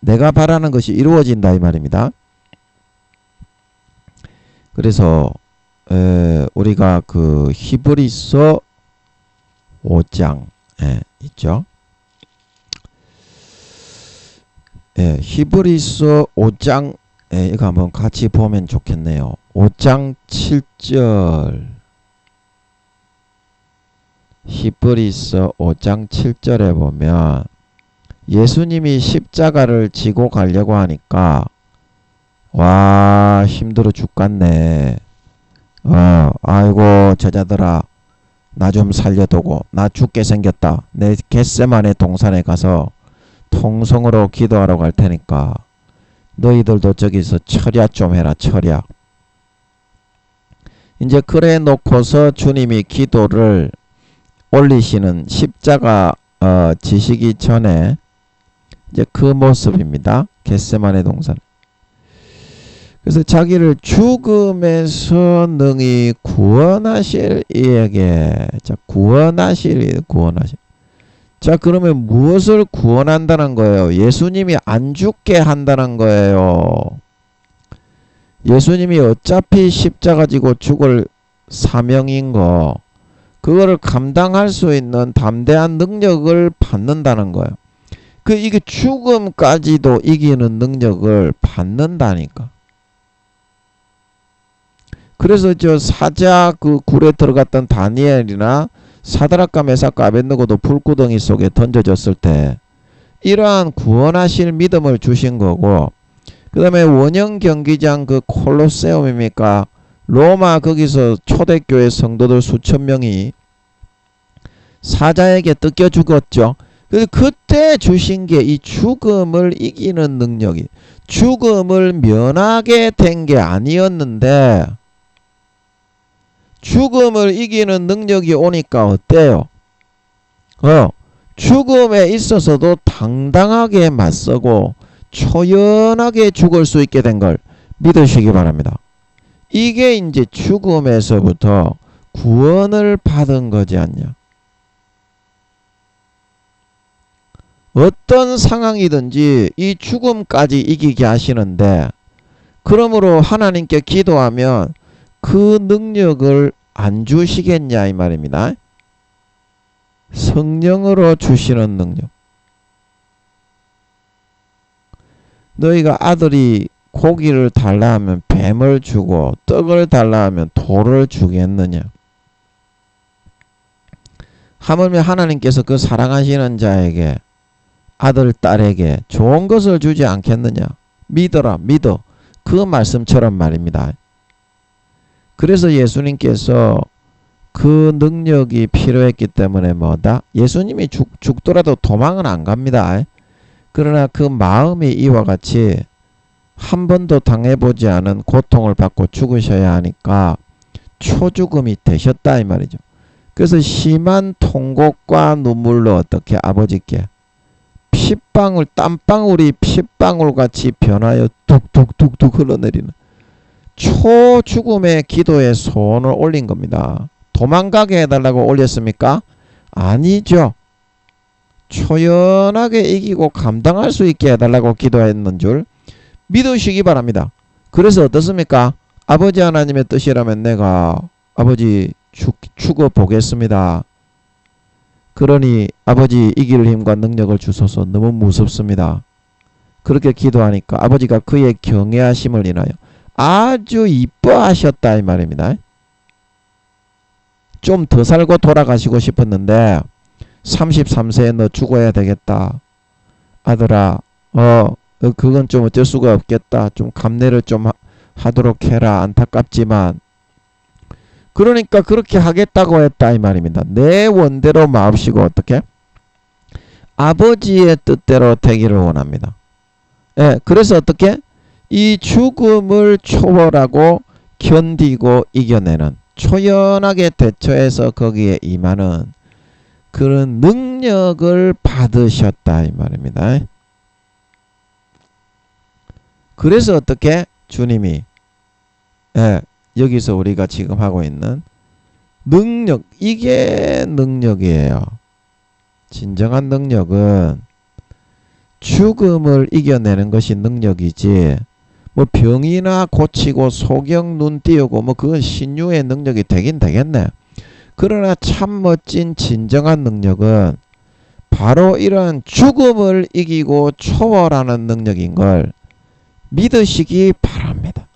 내가 바라는 것이 이루어진다 이 말입니다. 그래서 우리가 그 히브리서 5장 있죠. 히브리서 5장 이거 한번 같이 보면 좋겠네요. 5장 7절. 히브리서 5장 7절에 보면 예수님이 십자가를 지고 가려고 하니까 와 힘들어 죽겠네. 아이고 제자들아 나 좀 살려두고 나 죽게 생겼다. 내 겟세마네 동산에 가서 통성으로 기도하러 갈 테니까 너희들도 저기서 철야 좀 해라. 철야. 이제 그래 놓고서 주님이 기도를 올리시는 십자가 지시기 전에 이제 그 모습입니다. 겟세마네 동산. 그래서 자기를 죽음에서 능히 구원하실 이에게, 자 구원하실. 자 그러면 무엇을 구원한다는 거예요? 예수님이 안 죽게 한다는 거예요. 예수님이 어차피 십자가 지고 죽을 사명인 거, 그거를 감당할 수 있는 담대한 능력을 받는다는 거예요. 이게 죽음까지도 이기는 능력을 받는다니까. 그래서 저 사자 그 굴에 들어갔던 다니엘이나 사드락과 메삭과 아벳느고도 불구덩이 속에 던져졌을 때 이러한 구원하실 믿음을 주신 거고, 그 다음에 원형 경기장 그 콜로세움입니까? 로마 거기서 초대교회 성도들 수천 명이 사자에게 뜯겨 죽었죠. 그때 주신 게 이 죽음을 이기는 능력이, 죽음을 면하게 된 게 아니었는데 죽음을 이기는 능력이 오니까 어때요? 죽음에 있어서도 당당하게 맞서고 초연하게 죽을 수 있게 된 걸 믿으시기 바랍니다. 이게 이제 죽음에서부터 구원을 받은 거지 않냐. 어떤 상황이든지 이 죽음까지 이기게 하시는데, 그러므로 하나님께 기도하면 그 능력을 안 주시겠냐 이 말입니다. 성령으로 주시는 능력. 너희가 아들이 고기를 달라 하면 뱀을 주고 떡을 달라 하면 돌을 주겠느냐. 하물며 하나님께서 그 사랑하시는 자에게, 아들 딸에게 좋은 것을 주지 않겠느냐. 믿어라, 믿어. 그 말씀처럼 말입니다. 그래서 예수님께서 그 능력이 필요했기 때문에 뭐다? 예수님이 죽더라도 도망은 안 갑니다. 그러나 그 마음이 이와 같이 한 번도 당해보지 않은 고통을 받고 죽으셔야 하니까 초죽음이 되셨다 이 말이죠. 그래서 심한 통곡과 눈물로 어떻게 아버지께 핏방울, 땀방울이 핏방울같이 변하여 뚝뚝뚝뚝 흘러내리는 초죽음의 기도에 손을 올린 겁니다. 도망가게 해달라고 올렸습니까? 아니죠. 초연하게 이기고 감당할 수 있게 해달라고 기도했는 줄 믿으시기 바랍니다. 그래서 어떻습니까? 아버지 하나님의 뜻이라면 내가 아버지 죽어 보겠습니다. 그러니 아버지 이길 힘과 능력을 주소서. 너무 무섭습니다. 그렇게 기도하니까 아버지가 그의 경외하심을 인하여 아주 이뻐하셨다 이 말입니다. 좀 더 살고 돌아가시고 싶었는데 33세에 너 죽어야 되겠다. 아들아, 그건 좀 어쩔 수가 없겠다. 좀 감내를 좀 하도록 해라. 안타깝지만. 그러니까 그렇게 하겠다고 했다 이 말입니다. 내 원대로 마옵시고 어떻게? 아버지의 뜻대로 되기를 원합니다. 예, 그래서 어떻게? 이 죽음을 초월하고 견디고 이겨내는 초연하게 대처해서 거기에 임하는 그런 능력을 받으셨다 이 말입니다. 그래서 어떻게? 주님이 여기서 우리가 지금 하고 있는 능력, 이게 능력이에요. 진정한 능력은 죽음을 이겨내는 것이 능력이지, 뭐 병이나 고치고 소경 눈 띄우고 뭐 그건 신유의 능력이 되긴 되겠네. 그러나 참 멋진 진정한 능력은 바로 이런 죽음을 이기고 초월하는 능력인 걸 믿으시기 바랍니다.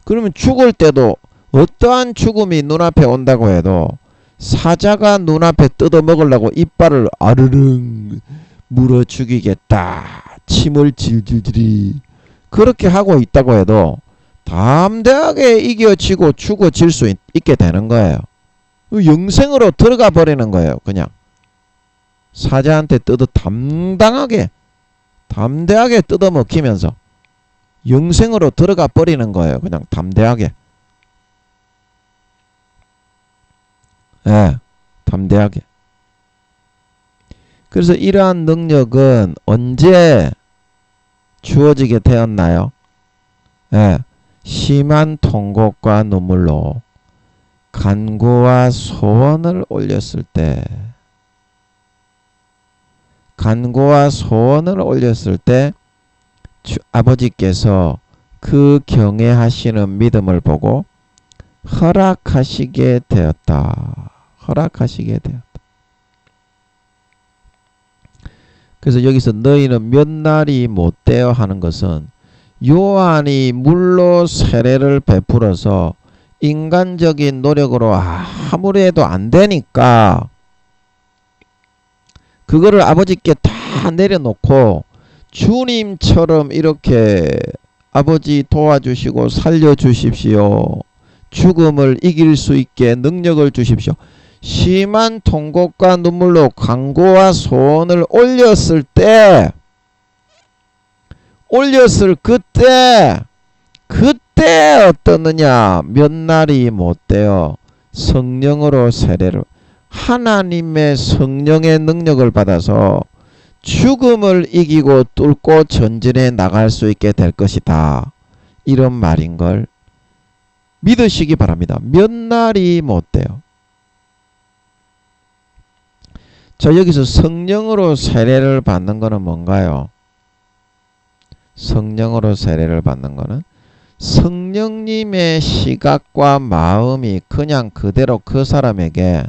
그러면 죽을 때도 어떠한 죽음이 눈앞에 온다고 해도 사자가 눈앞에 뜯어먹으려고 이빨을 아르릉 물어 죽이겠다. 침을 질질질이 그렇게 하고 있다고 해도 담대하게 이겨지고 죽어질 수 있게 되는 거예요. 영생으로 들어가 버리는 거예요. 그냥 사자한테 담대하게 뜯어먹히면서 영생으로 들어가 버리는 거예요. 그냥 담대하게. 담대하게. 그래서 이러한 능력은 언제 주어지게 되었나요? 심한 통곡과 눈물로 간구와 소원을 올렸을 때, 아버지께서 그 경외하시는 믿음을 보고 허락하시게 되었다. 그래서 여기서 너희는 몇 날이 못되어 하는 것은 요한이 물로 세례를 베풀어서 인간적인 노력으로 아무리 해도 안 되니까 그거를 아버지께 다 내려놓고 주님처럼 이렇게 아버지 도와주시고 살려주십시오. 죽음을 이길 수 있게 능력을 주십시오. 심한 통곡과 눈물로 간구와 소원을 올렸을 그때 어떠느냐? 몇 날이 못되어 성령으로 세례를, 하나님의 성령의 능력을 받아서 죽음을 이기고 뚫고 전진해 나갈 수 있게 될 것이다. 이런 말인 걸 믿으시기 바랍니다. 몇 날이 못돼요. 자, 여기서 성령으로 세례를 받는 것은 뭔가요? 성령으로 세례를 받는 것은 성령님의 시각과 마음이 그냥 그대로 그 사람에게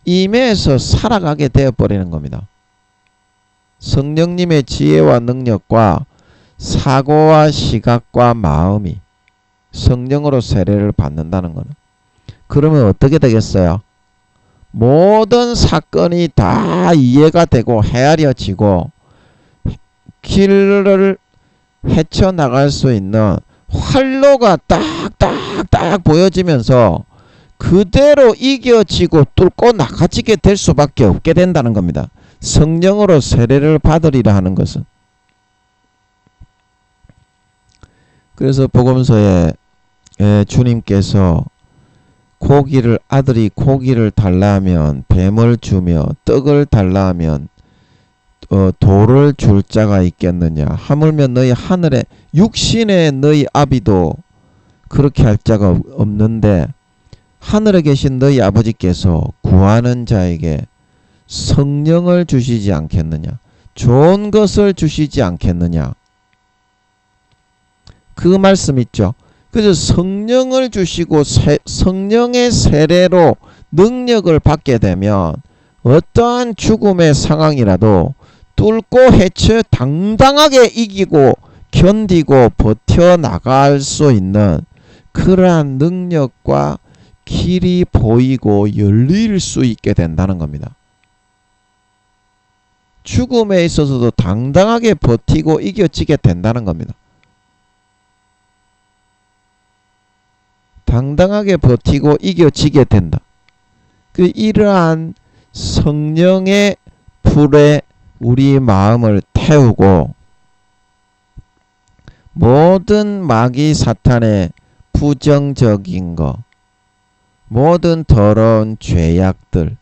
임해서 살아가게 되어버리는 겁니다. 성령님의 지혜와 능력과 사고와 시각과 마음이 성령으로 세례를 받는다는 것은, 그러면 어떻게 되겠어요? 모든 사건이 다 이해가 되고 헤아려지고 길을 헤쳐나갈 수 있는 활로가 딱딱딱 보여지면서 그대로 이겨지고 뚫고 나가지게 될 수밖에 없게 된다는 겁니다. 성령으로 세례를 받으리라 하는 것은. 그래서 복음서에 주님께서 아들이 고기를 달라 하면 뱀을 주며 떡을 달라 하면 돌을 줄 자가 있겠느냐? 하물며 너희 하늘에 육신의 너희 아비도 그렇게 할 자가 없는데 하늘에 계신 너희 아버지께서 구하는 자에게 성령을 주시지 않겠느냐? 좋은 것을 주시지 않겠느냐? 그 말씀 있죠. 그래서 성령을 주시고 성령의 세례로 능력을 받게 되면 어떠한 죽음의 상황이라도 뚫고 헤쳐 당당하게 이기고 견디고 버텨나갈 수 있는 그러한 능력과 길이 보이고 열릴 수 있게 된다는 겁니다. 죽음에 있어서도 당당하게 버티고 이겨지게 된다는 겁니다. 당당하게 버티고 이겨지게 된다. 그 이러한 성령의 불에 우리 마음을 태우고 모든 마귀 사탄의 부정적인 거, 모든 더러운 죄악들,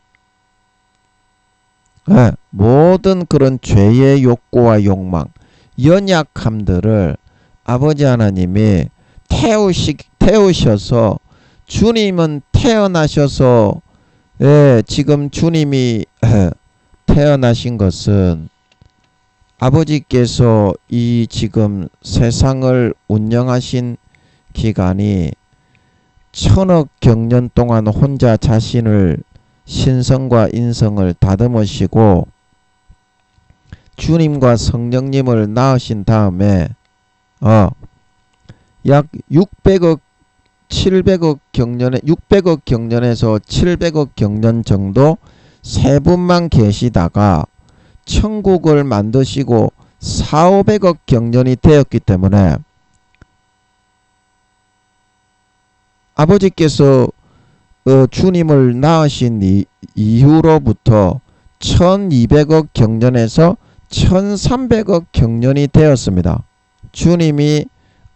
모든 그런 죄의 욕구와 욕망, 연약함들을 아버지 하나님이 태우셔서 주님은 태어나셔서 지금 주님이 태어나신 것은 아버지께서 이 지금 세상을 운영하신 기간이 1000억 경년 동안 혼자 자신을 신성과 인성을 다듬으시고 주님과 성령님을 낳으신 다음에 약 600억 경년에서 700억 경년 정도 세 분만 계시다가 천국을 만드시고 4,500억 경년이 되었기 때문에 아버지께서 주님을 낳으신 이후로부터 1200억 경년에서 1300억 경년이 되었습니다. 주님이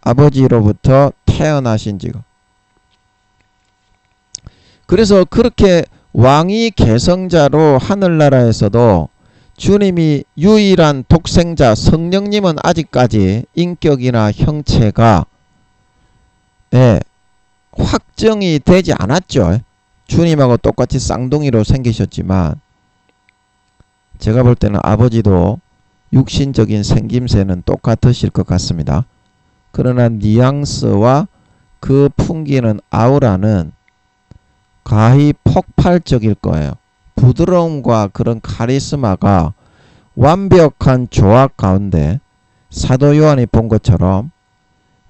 아버지로부터 태어나신 지가. 그래서 그렇게 왕위 계승자로 하늘나라에서도 주님이 유일한 독생자, 성령님은 아직까지 인격이나 형체가 확정이 되지 않았죠. 주님하고 똑같이 쌍둥이로 생기셨지만 제가 볼 때는 아버지도 육신적인 생김새는 똑같으실 것 같습니다. 그러나 뉘앙스와 그 풍기는 아우라는 가히 폭발적일 거예요. 부드러움과 그런 카리스마가 완벽한 조합 가운데 사도 요한이 본 것처럼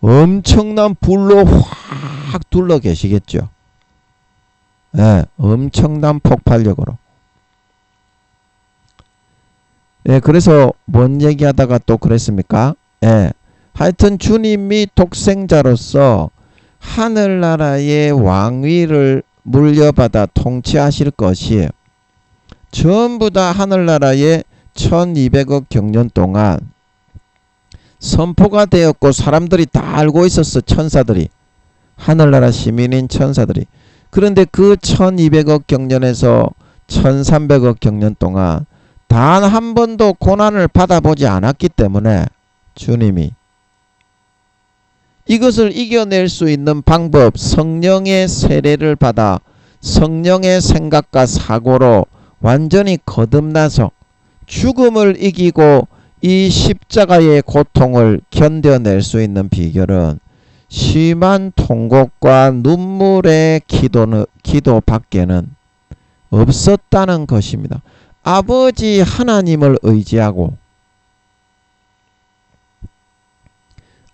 엄청난 불로 확 둘러 계시겠죠. 엄청난 폭발력으로. 그래서 뭔 얘기하다가 또 그랬습니까? 하여튼 주님이 독생자로서 하늘나라의 왕위를 물려받아 통치하실 것이 전부 다 하늘나라의 1200억 경년 동안 선포가 되었고 사람들이 다 알고 있었어. 천사들이, 하늘나라 시민인 천사들이. 그런데 그 1200억 경년에서 1300억 경년 동안 단 한 번도 고난을 받아보지 않았기 때문에 주님이 이것을 이겨낼 수 있는 방법, 성령의 세례를 받아 성령의 생각과 사고로 완전히 거듭나서 죽음을 이기고 이 십자가의 고통을 견뎌낼 수 있는 비결은 심한 통곡과 눈물의 기도밖에는 없었다는 것입니다. 아버지 하나님을 의지하고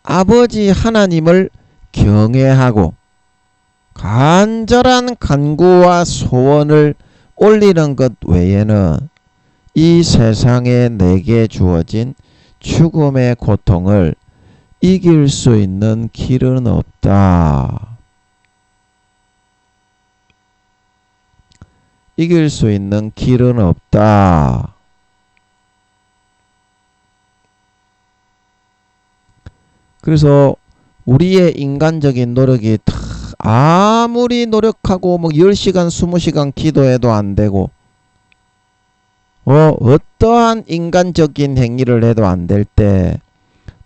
아버지 하나님을 경외하고 간절한 간구와 소원을 올리는 것 외에는 이 세상에 내게 주어진 죽음의 고통을 이길 수 있는 길은 없다. 이길 수 있는 길은 없다. 그래서 우리의 인간적인 노력이 아무리 노력하고 10시간 20시간 기도해도 안 되고 어떠한 인간적인 행위를 해도 안 될 때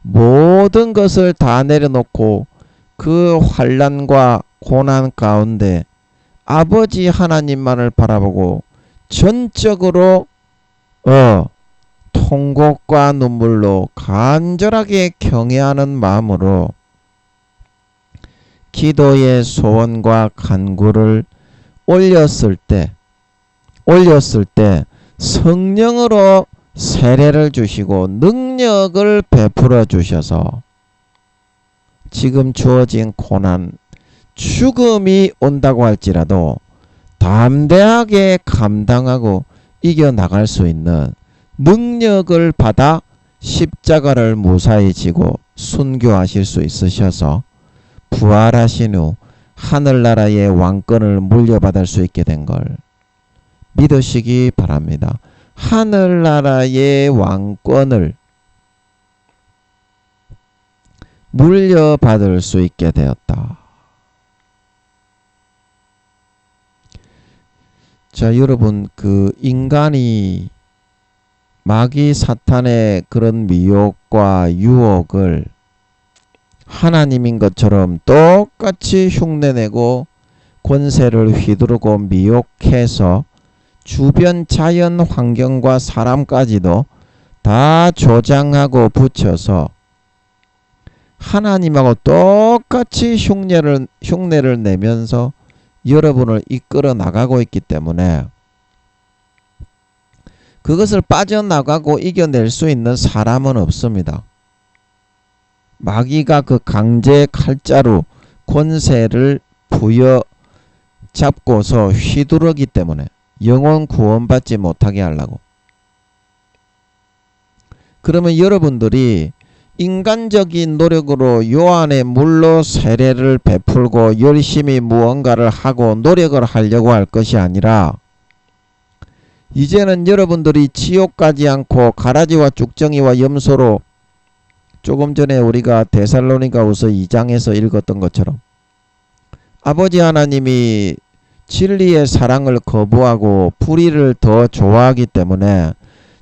모든 것을 다 내려놓고 그 환난과 고난 가운데 아버지 하나님만을 바라보고 전적으로 통곡과 눈물로 간절하게 경외하는 마음으로 기도의 소원과 간구를 올렸을 때 성령으로 세례를 주시고 능력을 베풀어 주셔서 지금 주어진 고난, 죽음이 온다고 할지라도 담대하게 감당하고 이겨나갈 수 있는 능력을 받아 십자가를 무사히 지고 순교하실 수 있으셔서 부활하신 후 하늘나라의 왕권을 물려받을 수 있게 된 걸 믿으시기 바랍니다. 하늘나라의 왕권을 물려받을 수 있게 되었다. 자, 여러분, 그 인간이 마귀 사탄의 그런 미혹과 유혹을 하나님인 것처럼 똑같이 흉내내고 권세를 휘두르고 미혹해서 주변 자연 환경과 사람까지도 다 조장하고 붙여서 하나님하고 똑같이 흉내를 내면서 여러분을 이끌어 나가고 있기 때문에 그것을 빠져나가고 이겨낼 수 있는 사람은 없습니다. 마귀가 그 강제 칼자루 권세를 부여잡고서 휘두르기 때문에 영혼 구원받지 못하게 하려고. 그러면 여러분들이 인간적인 노력으로 요한의 물로 세례를 베풀고 열심히 무언가를 하고 노력을 하려고 할 것이 아니라 이제는 여러분들이 지옥 가지 않고 가라지와 쭉정이와 염소로 조금 전에 우리가 데살로니가후서 2장에서 읽었던 것처럼 아버지 하나님이 진리의 사랑을 거부하고 불의를 더 좋아하기 때문에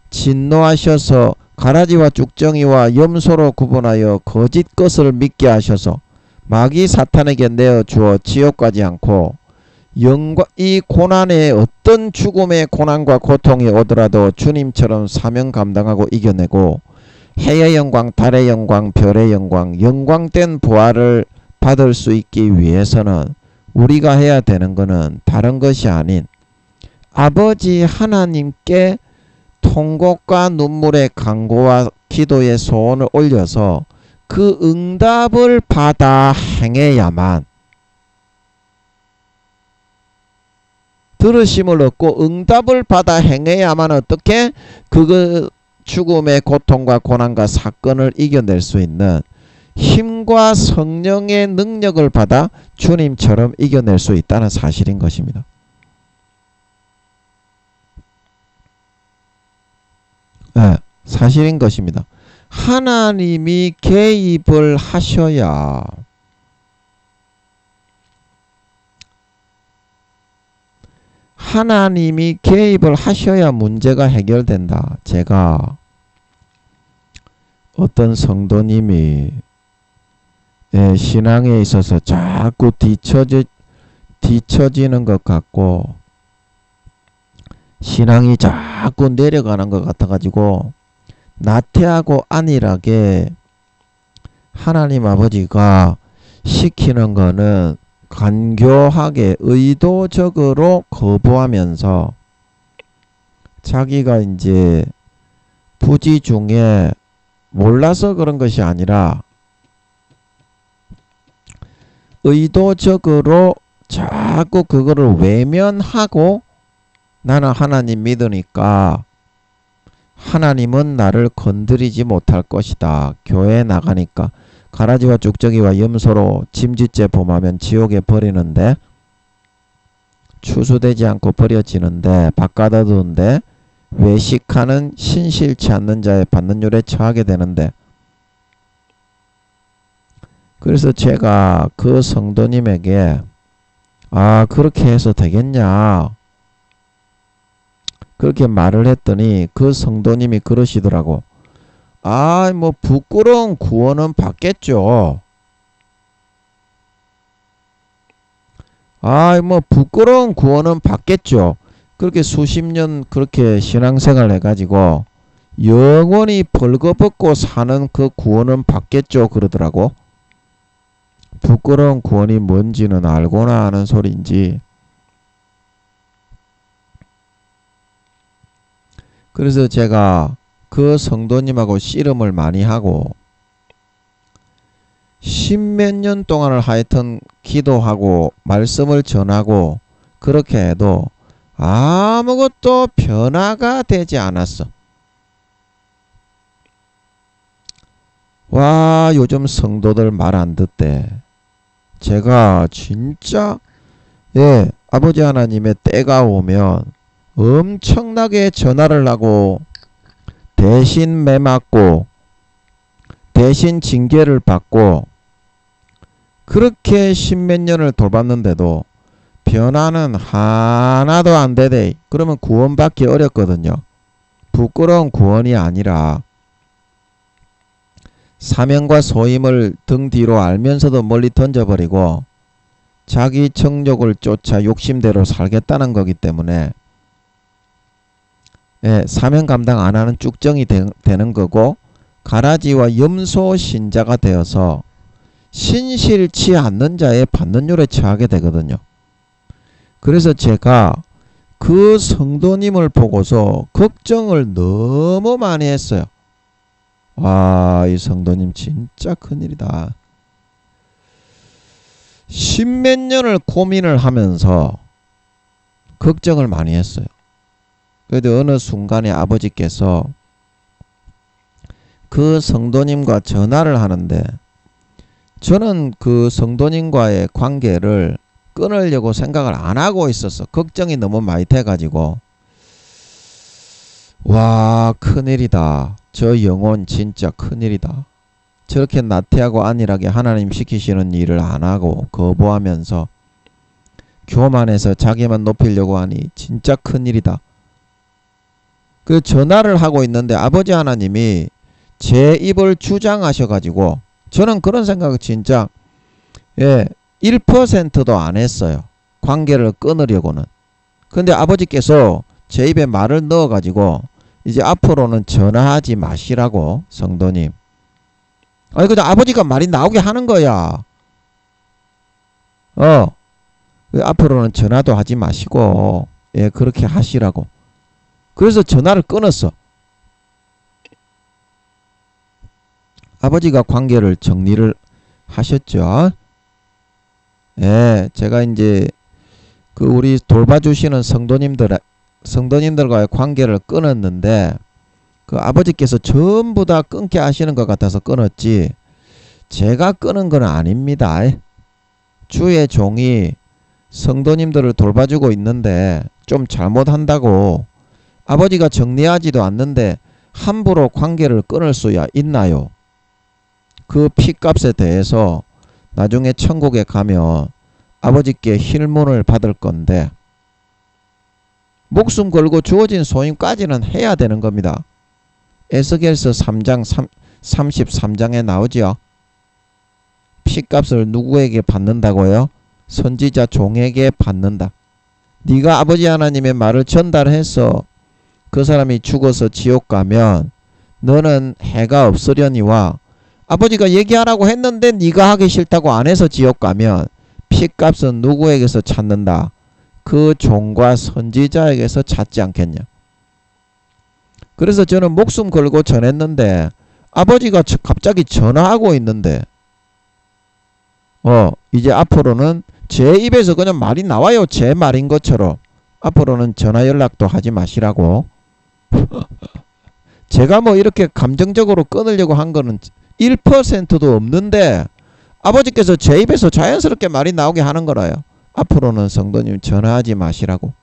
진노하셔서 가라지와 쭉정이와 염소로 구분하여 거짓 것을 믿게 하셔서 마귀 사탄에게 내어주어 지옥 가지 않고 이 고난의 어떤 죽음의 고난과 고통이 오더라도 주님처럼 사명 감당하고 이겨내고 해의 영광, 달의 영광, 별의 영광, 영광된 부활을 받을 수 있기 위해서는 우리가 해야 되는 것은 다른 것이 아닌 아버지 하나님께 통곡과 눈물의 간구와 기도의 소원을 올려서 그 응답을 받아 행해야만 들으심을 얻고 응답을 받아 행해야만 어떻게 그 죽음의 고통과 고난과 사건을 이겨낼 수 있는 힘과 성령의 능력을 받아 주님처럼 이겨낼 수 있다는 사실인 것입니다. 네, 사실인 것입니다. 하나님이 개입을 하셔야 문제가 해결된다. 제가 어떤 성도님이 신앙에 있어서 자꾸 뒤처지는 것 같고 신앙이 자꾸 내려가는 것 같아가지고 나태하고 안일하게 하나님 아버지가 시키는 거는 간교하게 의도적으로 거부하면서 자기가 이제 부지 중에 몰라서 그런 것이 아니라 의도적으로 자꾸 그거를 외면하고 나는 하나님 믿으니까 하나님은 나를 건드리지 못할 것이다. 교회에 나가니까 가라지와 쭉정이와 염소로 짐짓째 범하면 지옥에 버리는데 추수되지 않고 버려지는데 바꿔두는데 외식하는 신실치 않는 자의 받는 율에 처하게 되는데 그래서 제가 그 성도님에게 그렇게 해서 되겠냐 그렇게 말을 했더니 그 성도님이 그러시더라고. 뭐 부끄러운 구원은 받겠죠. 뭐 부끄러운 구원은 받겠죠. 그렇게 수십 년 그렇게 신앙생활 해가지고 영원히 벌거벗고 사는 그 구원은 받겠죠 그러더라고. 부끄러운 구원이 뭔지는 알고나 하는 소리인지. 그래서 제가 그 성도님하고 씨름을 많이 하고 십몇 년 동안을 하여튼 기도하고 말씀을 전하고 그렇게 해도 아무것도 변화가 되지 않았어. 와, 요즘 성도들 말 안 듣대. 제가 진짜 아버지 하나님의 때가 오면 엄청나게 전화를 하고 대신 매 맞고 대신 징계를 받고 그렇게 십몇 년을 돌봤는데도 변화는 하나도 안 되대. 그러면 구원받기 어렵거든요. 부끄러운 구원이 아니라 사명과 소임을 등 뒤로 알면서도 멀리 던져버리고 자기 정욕을 쫓아 욕심대로 살겠다는 거기 때문에 사명 감당 안 하는 쭉정이 되는 거고 가라지와 염소 신자가 되어서 신실치 않는 자의 받는율에 처하게 되거든요. 그래서 제가 그 성도님을 보고서 걱정을 너무 많이 했어요. 와, 이 성도님 진짜 큰일이다. 십몇 년을 고민을 하면서 걱정을 많이 했어요. 그래도 어느 순간에 아버지께서 그 성도님과 전화를 하는데 저는 그 성도님과의 관계를 끊으려고 생각을 안 하고 있었어. 걱정이 너무 많이 돼가지고. 와, 큰일이다. 저 영혼 진짜 큰일이다. 저렇게 나태하고 안일하게 하나님 시키시는 일을 안 하고 거부하면서 교만해서 자기만 높이려고 하니 진짜 큰일이다. 그 전화를 하고 있는데 아버지 하나님이 제 입을 주장하셔가지고 저는 그런 생각을 진짜 1%도 안 했어요. 관계를 끊으려고는. 근데 아버지께서 제 입에 말을 넣어가지고 이제 앞으로는 전화하지 마시라고 성도님. 아니 근데 아버지가 말이 나오게 하는 거야. 앞으로는 전화도 하지 마시고 그렇게 하시라고. 그래서 전화를 끊었어. 아버지가 관계를 정리를 하셨죠. 제가 이제 그 우리 돌봐주시는 성도님들과의 관계를 끊었는데 그 아버지께서 전부 다 끊게 하시는 것 같아서 끊었지 제가 끊은 건 아닙니다. 주의 종이 성도님들을 돌봐주고 있는데 좀 잘못한다고 아버지가 정리하지도 않는데 함부로 관계를 끊을 수야 있나요? 그 피값에 대해서 나중에 천국에 가면 아버지께 힐문을 받을 건데 목숨 걸고 주어진 소임까지는 해야 되는 겁니다. 에스겔서 3장 33장에 나오지요. 피값을 누구에게 받는다고요? 선지자 종에게 받는다. 네가 아버지 하나님의 말을 전달해서 그 사람이 죽어서 지옥 가면 너는 해가 없으려니와 아버지가 얘기하라고 했는데 네가 하기 싫다고 안 해서 지옥 가면 피값은 누구에게서 찾는다? 그 종과 선지자에게서 찾지 않겠냐. 그래서 저는 목숨 걸고 전했는데 아버지가 갑자기 전화하고 있는데 이제 앞으로는 제 입에서 그냥 말이 나와요. 제 말인 것처럼. 앞으로는 전화 연락도 하지 마시라고. 제가 뭐 이렇게 감정적으로 끊으려고 한 거는 1%도 없는데 아버지께서 제 입에서 자연스럽게 말이 나오게 하는 거라요. 앞으로는 성도님 전화하지 마시라고.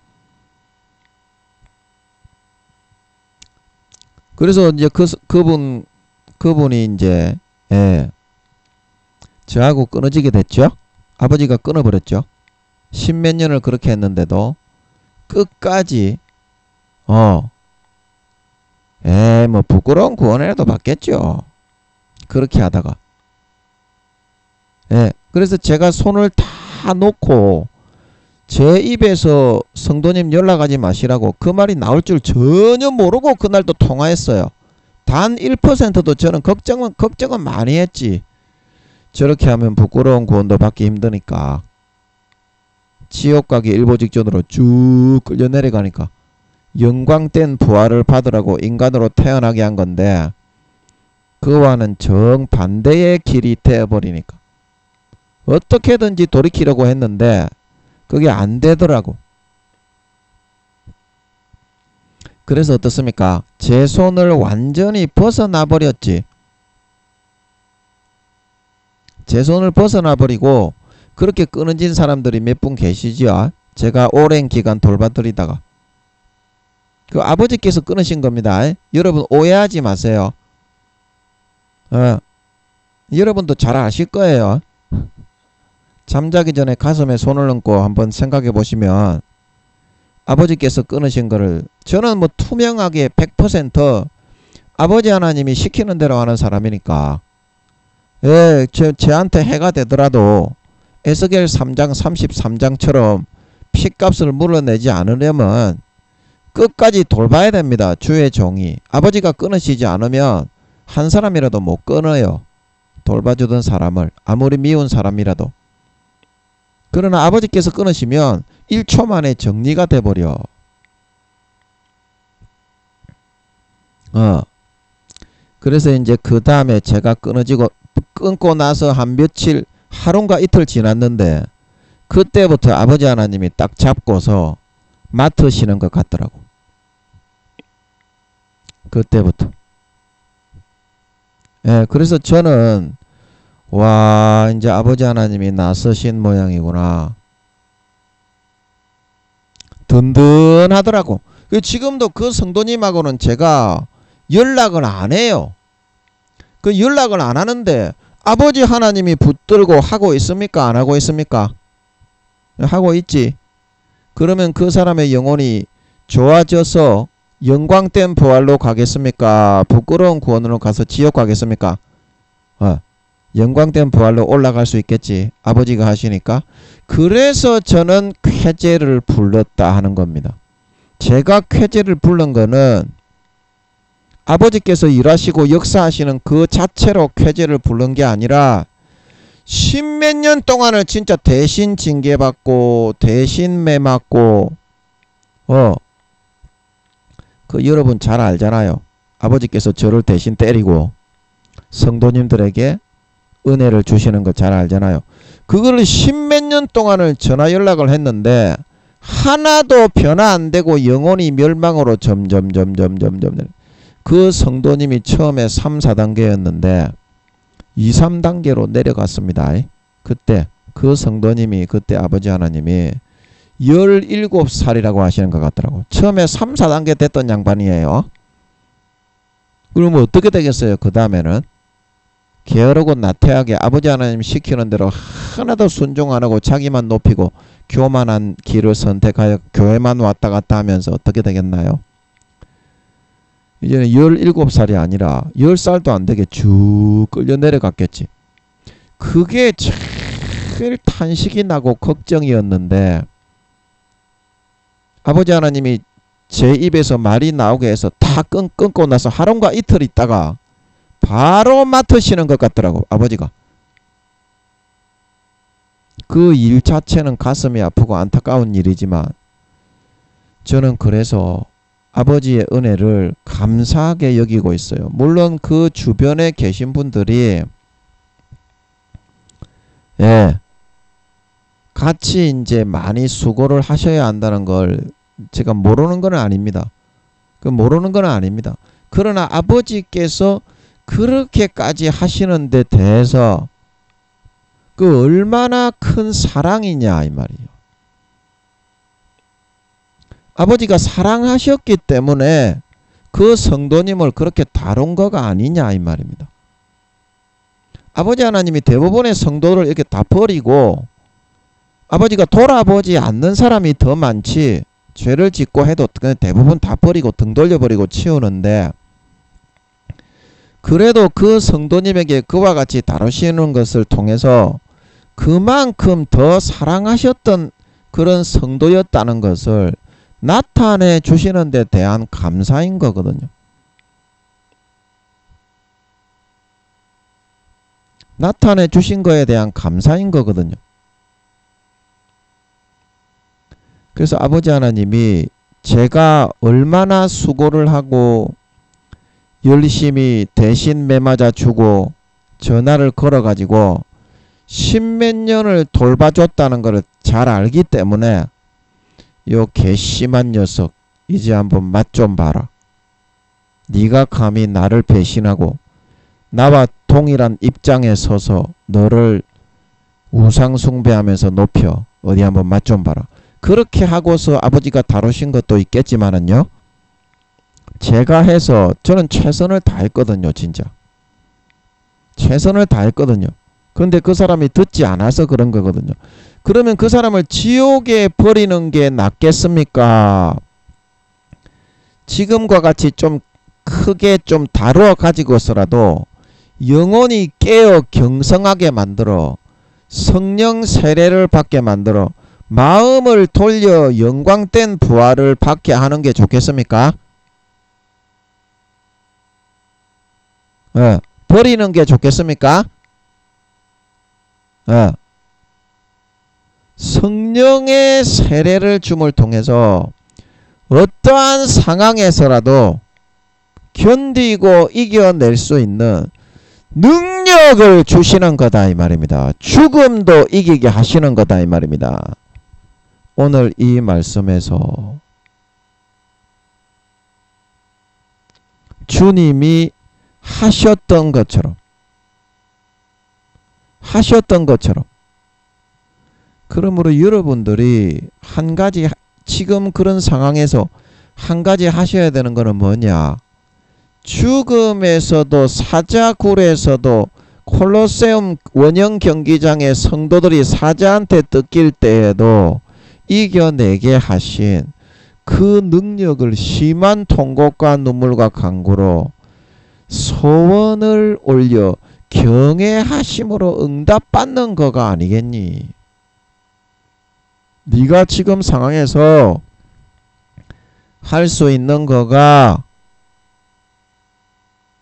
그래서 이제 그분이 이제 저하고 끊어지게 됐죠. 아버지가 끊어버렸죠. 십몇 년을 그렇게 했는데도 끝까지 뭐 부끄러운 구원이라도 받겠죠. 그렇게 하다가 그래서 제가 손을 다 놓고 제 입에서 성도님 연락하지 마시라고 그 말이 나올 줄 전혀 모르고 그날도 통화했어요. 단 1%도 저는 걱정은 많이 했지. 저렇게 하면 부끄러운 구원도 받기 힘드니까. 지옥 가기 일보 직전으로 쭉 끌려 내려가니까 영광된 부활을 받으라고 인간으로 태어나게 한 건데 그와는 정반대의 길이 되어버리니까 어떻게든지 돌이키려고 했는데 그게 안 되더라고. 그래서 어떻습니까? 제 손을 완전히 벗어나 버렸지. 제 손을 벗어나 버리고 그렇게 끊어진 사람들이 몇 분 계시죠. 제가 오랜 기간 돌봐드리다가 그 아버지께서 끊으신 겁니다. 여러분 오해하지 마세요. 여러분도 잘 아실 거예요. 잠자기 전에 가슴에 손을 얹고 한번 생각해 보시면 아버지께서 끊으신 거를 저는 뭐 투명하게 100% 아버지 하나님이 시키는 대로 하는 사람이니까 제한테 해가 되더라도 에스겔 3장 33장처럼 피값을 물어내지 않으려면 끝까지 돌봐야 됩니다. 주의 종이. 아버지가 끊으시지 않으면 한 사람이라도 못 끊어요. 돌봐주던 사람을. 아무리 미운 사람이라도. 그러나 아버지께서 끊으시면 1초 만에 정리가 돼버려. 그래서 이제 그 다음에 제가 끊고 나서 한 며칠, 하루인가 이틀 지났는데 그때부터 아버지 하나님이 딱 잡고서 맡으시는 것 같더라고. 그때부터. 그래서 저는 와, 이제 아버지 하나님이 나서신 모양이구나. 든든하더라고. 지금도 그 성도님하고는 제가 연락을 안 해요. 그 연락을 안 하는데 아버지 하나님이 붙들고 하고 있습니까? 안 하고 있습니까? 하고 있지. 그러면 그 사람의 영혼이 좋아져서 영광된 부활로 가겠습니까? 부끄러운 구원으로 가서 지옥 가겠습니까? 영광된 부활로 올라갈 수 있겠지. 아버지가 하시니까. 그래서 저는 쾌제를 불렀다 하는 겁니다. 제가 쾌제를 부른 거는 아버지께서 일하시고 역사하시는 그 자체로 쾌제를 부른 게 아니라 십몇 년 동안을 진짜 대신 징계받고 대신 매맞고 여러분 잘 알잖아요. 아버지께서 저를 대신 때리고 성도님들에게 은혜를 주시는 거 잘 알잖아요. 그걸 십몇 년 동안을 전화 연락을 했는데 하나도 변화 안 되고 영혼이 멸망으로 점점 그 성도님이 처음에 3, 4단계였는데 2, 3단계로 내려갔습니다. 그때 그 성도님이 그때 아버지 하나님이 17살이라고 하시는 것 같더라고. 처음에 3, 4단계 됐던 양반이에요. 그러면 어떻게 되겠어요? 그 다음에는 게으르고 나태하게 아버지 하나님 시키는 대로 하나도 순종 안 하고 자기만 높이고 교만한 길을 선택하여 교회만 왔다 갔다 하면서 어떻게 되겠나요? 이제는 17살이 아니라 10살도 안 되게 쭉 끌려 내려갔겠지. 그게 제일 탄식이 나고 걱정이었는데 아버지 하나님이 제 입에서 말이 나오게 해서 다 끊고 나서 하루가 이틀 있다가 바로 맡으시는 것 같더라고. 아버지가. 그 일 자체는 가슴이 아프고 안타까운 일이지만 저는 그래서 아버지의 은혜를 감사하게 여기고 있어요. 물론 그 주변에 계신 분들이 같이 이제 많이 수고를 하셔야 한다는 걸 제가 모르는 건 아닙니다. 모르는 건 아닙니다. 그러나 아버지께서 그렇게까지 하시는 데 대해서 그 얼마나 큰 사랑이냐 이 말이에요. 아버지가 사랑하셨기 때문에 그 성도님을 그렇게 다룬 거가 아니냐 이 말입니다. 아버지 하나님이 대부분의 성도를 이렇게 다 버리고 아버지가 돌아보지 않는 사람이 더 많지 죄를 짓고 해도 대부분 다 버리고 등 돌려버리고 치우는데 그래도 그 성도님에게 그와 같이 다루시는 것을 통해서 그만큼 더 사랑하셨던 그런 성도였다는 것을 나타내 주시는 데 대한 감사인 거거든요. 나타내 주신 거에 대한 감사인 거거든요. 그래서 아버지 하나님이 제가 얼마나 수고를 하고 열심히 대신 매맞아 주고 전화를 걸어 가지고 십몇 년을 돌봐줬다는 것을 잘 알기 때문에 요 괘씸한 녀석 이제 한번 맛 좀 봐라. 네가 감히 나를 배신하고 나와 동일한 입장에 서서 너를 우상 숭배하면서 높여. 어디 한번 맛 좀 봐라. 그렇게 하고서 아버지가 다루신 것도 있겠지만은요, 제가 해서 저는 최선을 다했거든요. 진짜 최선을 다했거든요. 그런데 그 사람이 듣지 않아서 그런 거거든요. 그러면 그 사람을 지옥에 버리는 게 낫겠습니까? 지금과 같이 좀 크게 좀 다루어 가지고서라도 영혼이 깨어 경성하게 만들어 성령 세례를 받게 만들어 마음을 돌려 영광된 부활을 받게 하는 게 좋겠습니까? 버리는 게 좋겠습니까? 성령의 세례를 줌을 통해서 어떠한 상황에서라도 견디고 이겨낼 수 있는 능력을 주시는 거다 이 말입니다. 죽음도 이기게 하시는 거다 이 말입니다. 오늘 이 말씀에서 주님이 하셨던 것처럼 그러므로 여러분들이 한 가지 지금 그런 상황에서 한 가지 하셔야 되는 것은 뭐냐? 죽음에서도 사자굴에서도 콜로세움 원형 경기장의 성도들이 사자한테 뜯길 때에도 이겨내게 하신 그 능력을 심한 통곡과 눈물과 간구로 소원을 올려 경외하심으로 응답받는 거가 아니겠니? 네가 지금 상황에서 할 수 있는 거가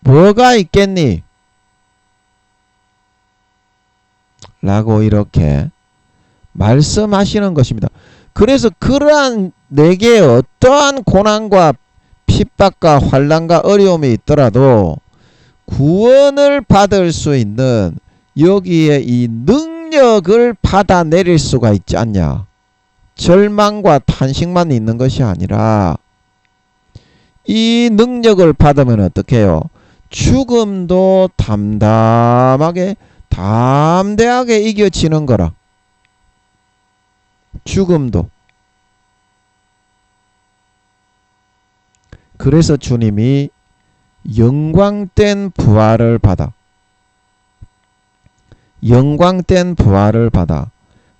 뭐가 있겠니? 라고 이렇게 말씀하시는 것입니다. 그래서 그러한 내게 어떠한 고난과 핍박과 환난과 어려움이 있더라도 구원을 받을 수 있는 여기에 이 능력을 받아내릴 수가 있지 않냐. 절망과 탄식만 있는 것이 아니라 이 능력을 받으면 어떻게 해요? 죽음도 담대하게 이겨지는 거라. 죽음도. 그래서 주님이 영광된 부활을 받아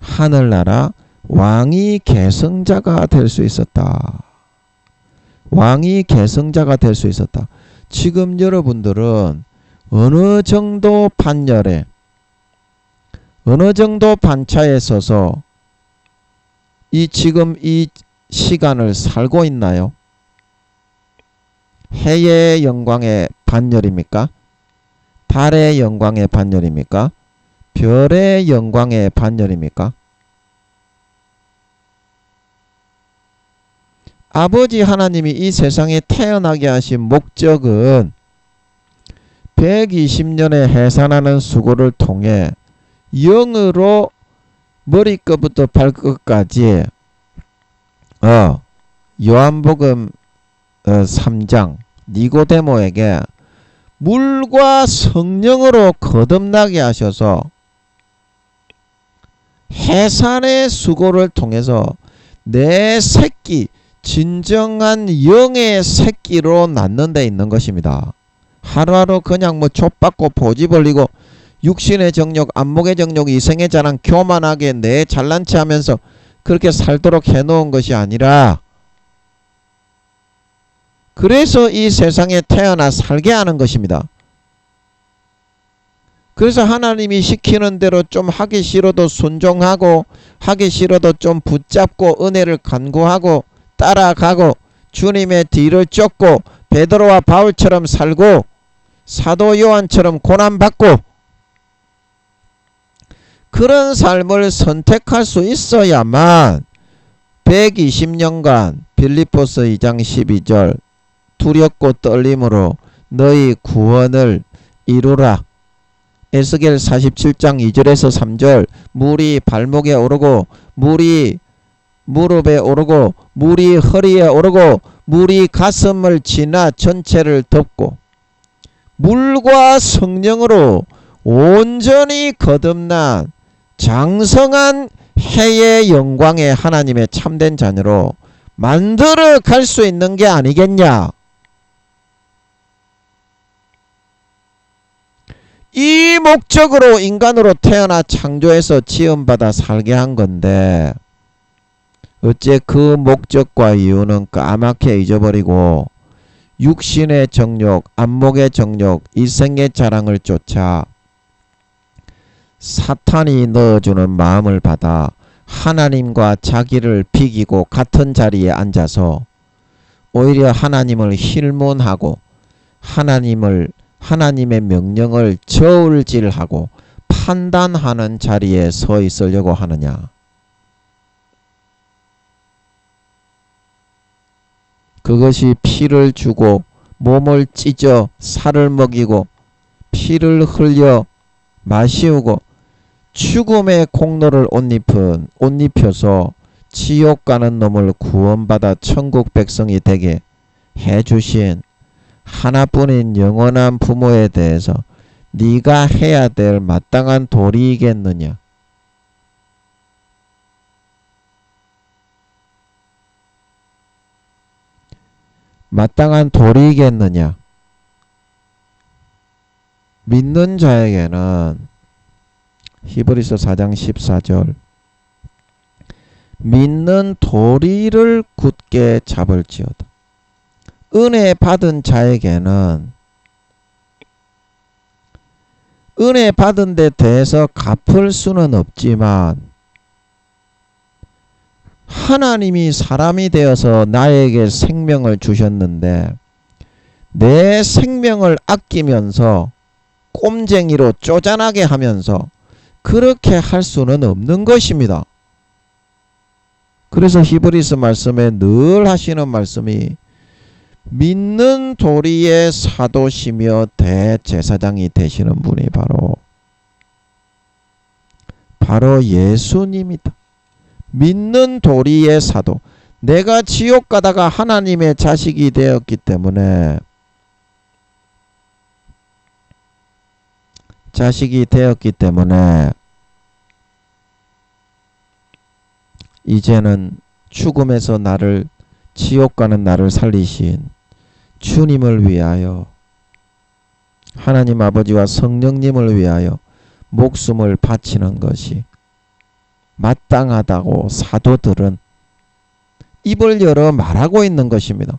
하늘나라 왕이 계승자가 될 수 있었다. 왕이 계승자가 될 수 있었다. 지금 여러분들은 어느 정도 판열에 어느 정도 반차에 서서 지금 이 시간을 살고 있나요? 해의 영광의 반열입니까? 달의 영광의 반열입니까? 별의 영광의 반열입니까? 아버지 하나님이 이 세상에 태어나게 하신 목적은 120년의 해산하는 수고를 통해 영으로 머리끝부터 발끝까지 요한복음 3장 니고데모에게 물과 성령으로 거듭나게 하셔서 해산의 수고를 통해서 내 새끼 진정한 영의 새끼로 낳는 데 있는 것입니다. 하루하루 그냥 뭐 촉받고 보지 벌리고 육신의 정욕, 안목의 정욕, 이생의 자랑 교만하게 내 잘난 체 하면서 그렇게 살도록 해놓은 것이 아니라 그래서 이 세상에 태어나 살게 하는 것입니다. 그래서 하나님이 시키는 대로 좀 하기 싫어도 순종하고 하기 싫어도 좀 붙잡고 은혜를 간구하고 따라가고 주님의 뒤를 쫓고 베드로와 바울처럼 살고 사도 요한처럼 고난받고 그런 삶을 선택할 수 있어야만 120년간 빌립보서 2장 12절 두렵고 떨림으로 너희 구원을 이루라. 에스겔 47장 2절에서 3절 물이 발목에 오르고 물이 무릎에 오르고 물이 허리에 오르고 물이 가슴을 지나 전체를 덮고 물과 성령으로 온전히 거듭난 장성한 해의 영광의 하나님의 참된 자녀로 만들어 갈 수 있는 게 아니겠냐. 이 목적으로 인간으로 태어나 창조해서 지음받아 살게 한 건데 어째 그 목적과 이유는 까맣게 잊어버리고 육신의 정욕, 안목의 정욕, 이생의 자랑을 쫓아 사탄이 넣어주는 마음을 받아 하나님과 자기를 비기고 같은 자리에 앉아서 오히려 하나님을 힐문하고 하나님의 명령을 저울질하고 판단하는 자리에 서 있으려고 하느냐. 그것이 피를 주고 몸을 찢어 살을 먹이고 피를 흘려 마시우고 죽음의 공로를 옷 입혀서 지옥 가는 놈을 구원받아 천국 백성이 되게 해주신 하나뿐인 영원한 부모에 대해서 네가 해야 될 마땅한 도리이겠느냐. 마땅한 도리이겠느냐. 믿는 자에게는 히브리서 4장 14절 믿는 도리를 굳게 잡을지어다. 은혜 받은 자에게는 은혜 받은 데 대해서 갚을 수는 없지만 하나님이 사람이 되어서 나에게 생명을 주셨는데 내 생명을 아끼면서 꼼쟁이로 쪼잔하게 하면서 그렇게 할 수는 없는 것입니다. 그래서 히브리서 말씀에 늘 하시는 말씀이 믿는 도리의 사도시며 대제사장이 되시는 분이 바로 예수님이다. 믿는 도리의 사도. 내가 지옥 가다가 하나님의 자식이 되었기 때문에 이제는 죽음에서 지옥 가는 나를 살리신 주님을 위하여 하나님 아버지와 성령님을 위하여 목숨을 바치는 것이 마땅하다고 사도들은 입을 열어 말하고 있는 것입니다.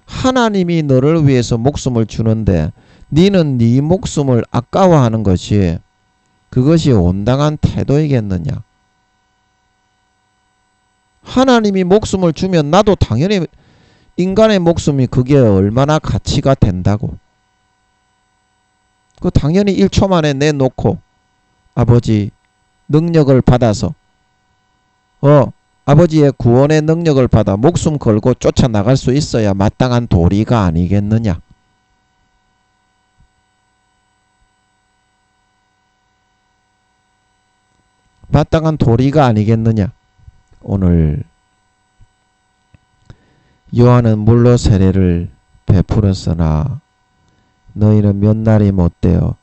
하나님이 너를 위해서 목숨을 주는데 너는 네 목숨을 아까워하는 그것이 온당한 태도이겠느냐. 하나님이 목숨을 주면 나도 당연히 인간의 목숨이 그게 얼마나 가치가 된다고. 당연히 1초 만에 내놓고 아버지 능력을 받아서 아버지의 구원의 능력을 받아 목숨 걸고 쫓아나갈 수 있어야 마땅한 도리가 아니겠느냐. 마땅한 도리가 아니겠느냐. 오늘 요한은 물로 세례를 베풀었으나 너희는 몇 날이 못되어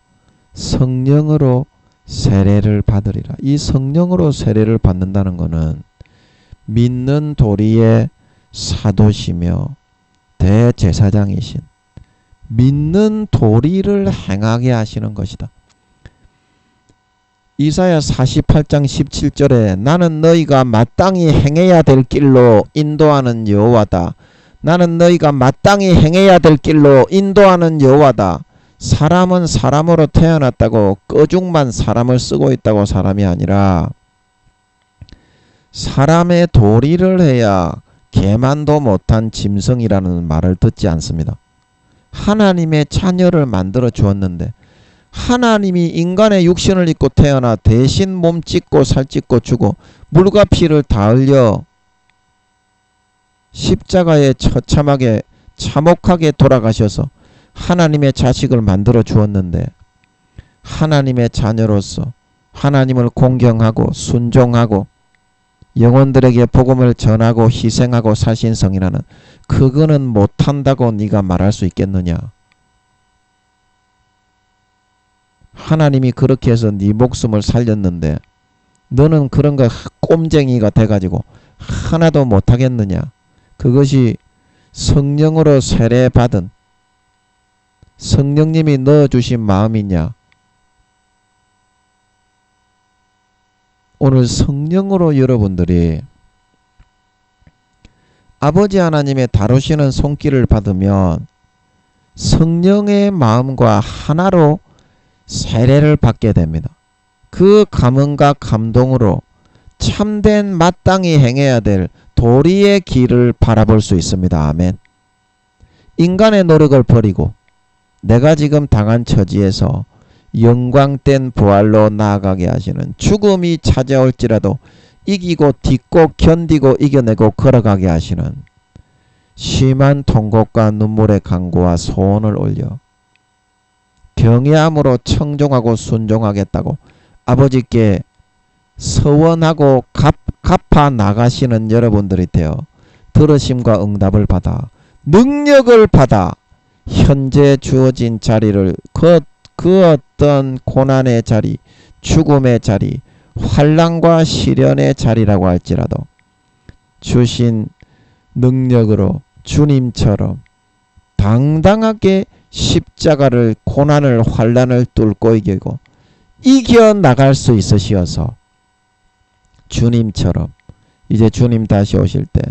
성령으로 세례를 받으리라. 이 성령으로 세례를 받는다는 것은 믿는 도리의 사도시며 대제사장이신 믿는 도리를 행하게 하시는 것이다. 이사야 48장 17절에 나는 너희가 마땅히 행해야 될 길로 인도하는 여호와다. 나는 너희가 마땅히 행해야 될 길로 인도하는 여호와다. 사람은 사람으로 태어났다고 꺼죽만 사람을 쓰고 있다고 사람이 아니라 사람의 도리를 해야 개만도 못한 짐승이라는 말을 듣지 않습니다. 하나님의 자녀를 만들어 주었는데 하나님이 인간의 육신을 입고 태어나 대신 몸 찢고 살 찢고 주고 물과 피를 다 흘려 십자가에 처참하게 참혹하게 돌아가셔서 하나님의 자식을 만들어 주었는데 하나님의 자녀로서 하나님을 공경하고 순종하고 영혼들에게 복음을 전하고 희생하고 사신 성이라는 그거는 못한다고 네가 말할 수 있겠느냐. 하나님이 그렇게 해서 네 목숨을 살렸는데 너는 그런 거 꼼쟁이가 돼가지고 하나도 못하겠느냐? 그것이 성령으로 세례받은 성령님이 넣어주신 마음이냐? 오늘 성령으로 여러분들이 아버지 하나님의 다루시는 손길을 받으면 성령의 마음과 하나로 세례를 받게 됩니다. 그 감흥과 감동으로 참된 마땅히 행해야 될 도리의 길을 바라볼 수 있습니다. 아멘. 인간의 노력을 버리고 내가 지금 당한 처지에서 영광된 부활로 나아가게 하시는, 죽음이 찾아올지라도 이기고 딛고 견디고 이겨내고 걸어가게 하시는 심한 통곡과 눈물의 간구와 소원을 올려 경외함으로 청종하고 순종하겠다고 아버지께 서원하고 갚아 나가시는 여러분들이 되어 들으심과 응답을 받아 능력을 받아 현재 주어진 자리를 그 어떤 고난의 자리, 죽음의 자리, 환난과 시련의 자리라고 할지라도 주신 능력으로 주님처럼 당당하게 십자가를, 고난을, 환난을 뚫고 이겨나갈 수 있으시어서 주님처럼 이제 주님 다시 오실 때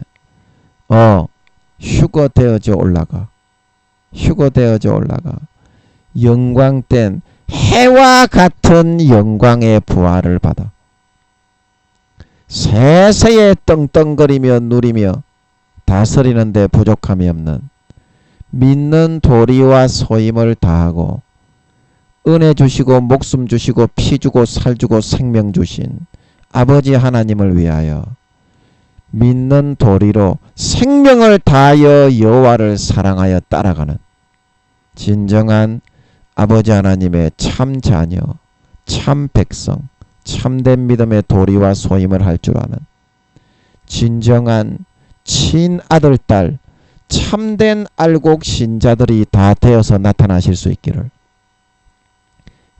휴거되어져 올라가 영광된 해와 같은 영광의 부활을 받아 세세에 떵떵거리며 누리며 다스리는데 부족함이 없는 믿는 도리와 소임을 다하고 은혜 주시고 목숨 주시고 피 주고 살 주고 생명 주신 아버지 하나님을 위하여 믿는 도리로 생명을 다하여 여호와를 사랑하여 따라가는 진정한 아버지 하나님의 참 자녀, 참 백성, 참된 믿음의 도리와 소임을 할 줄 아는 진정한 친아들, 딸, 참된 알곡 신자들이 다 되어서 나타나실 수 있기를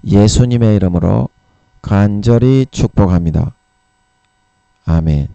예수님의 이름으로 간절히 축복합니다. 아멘.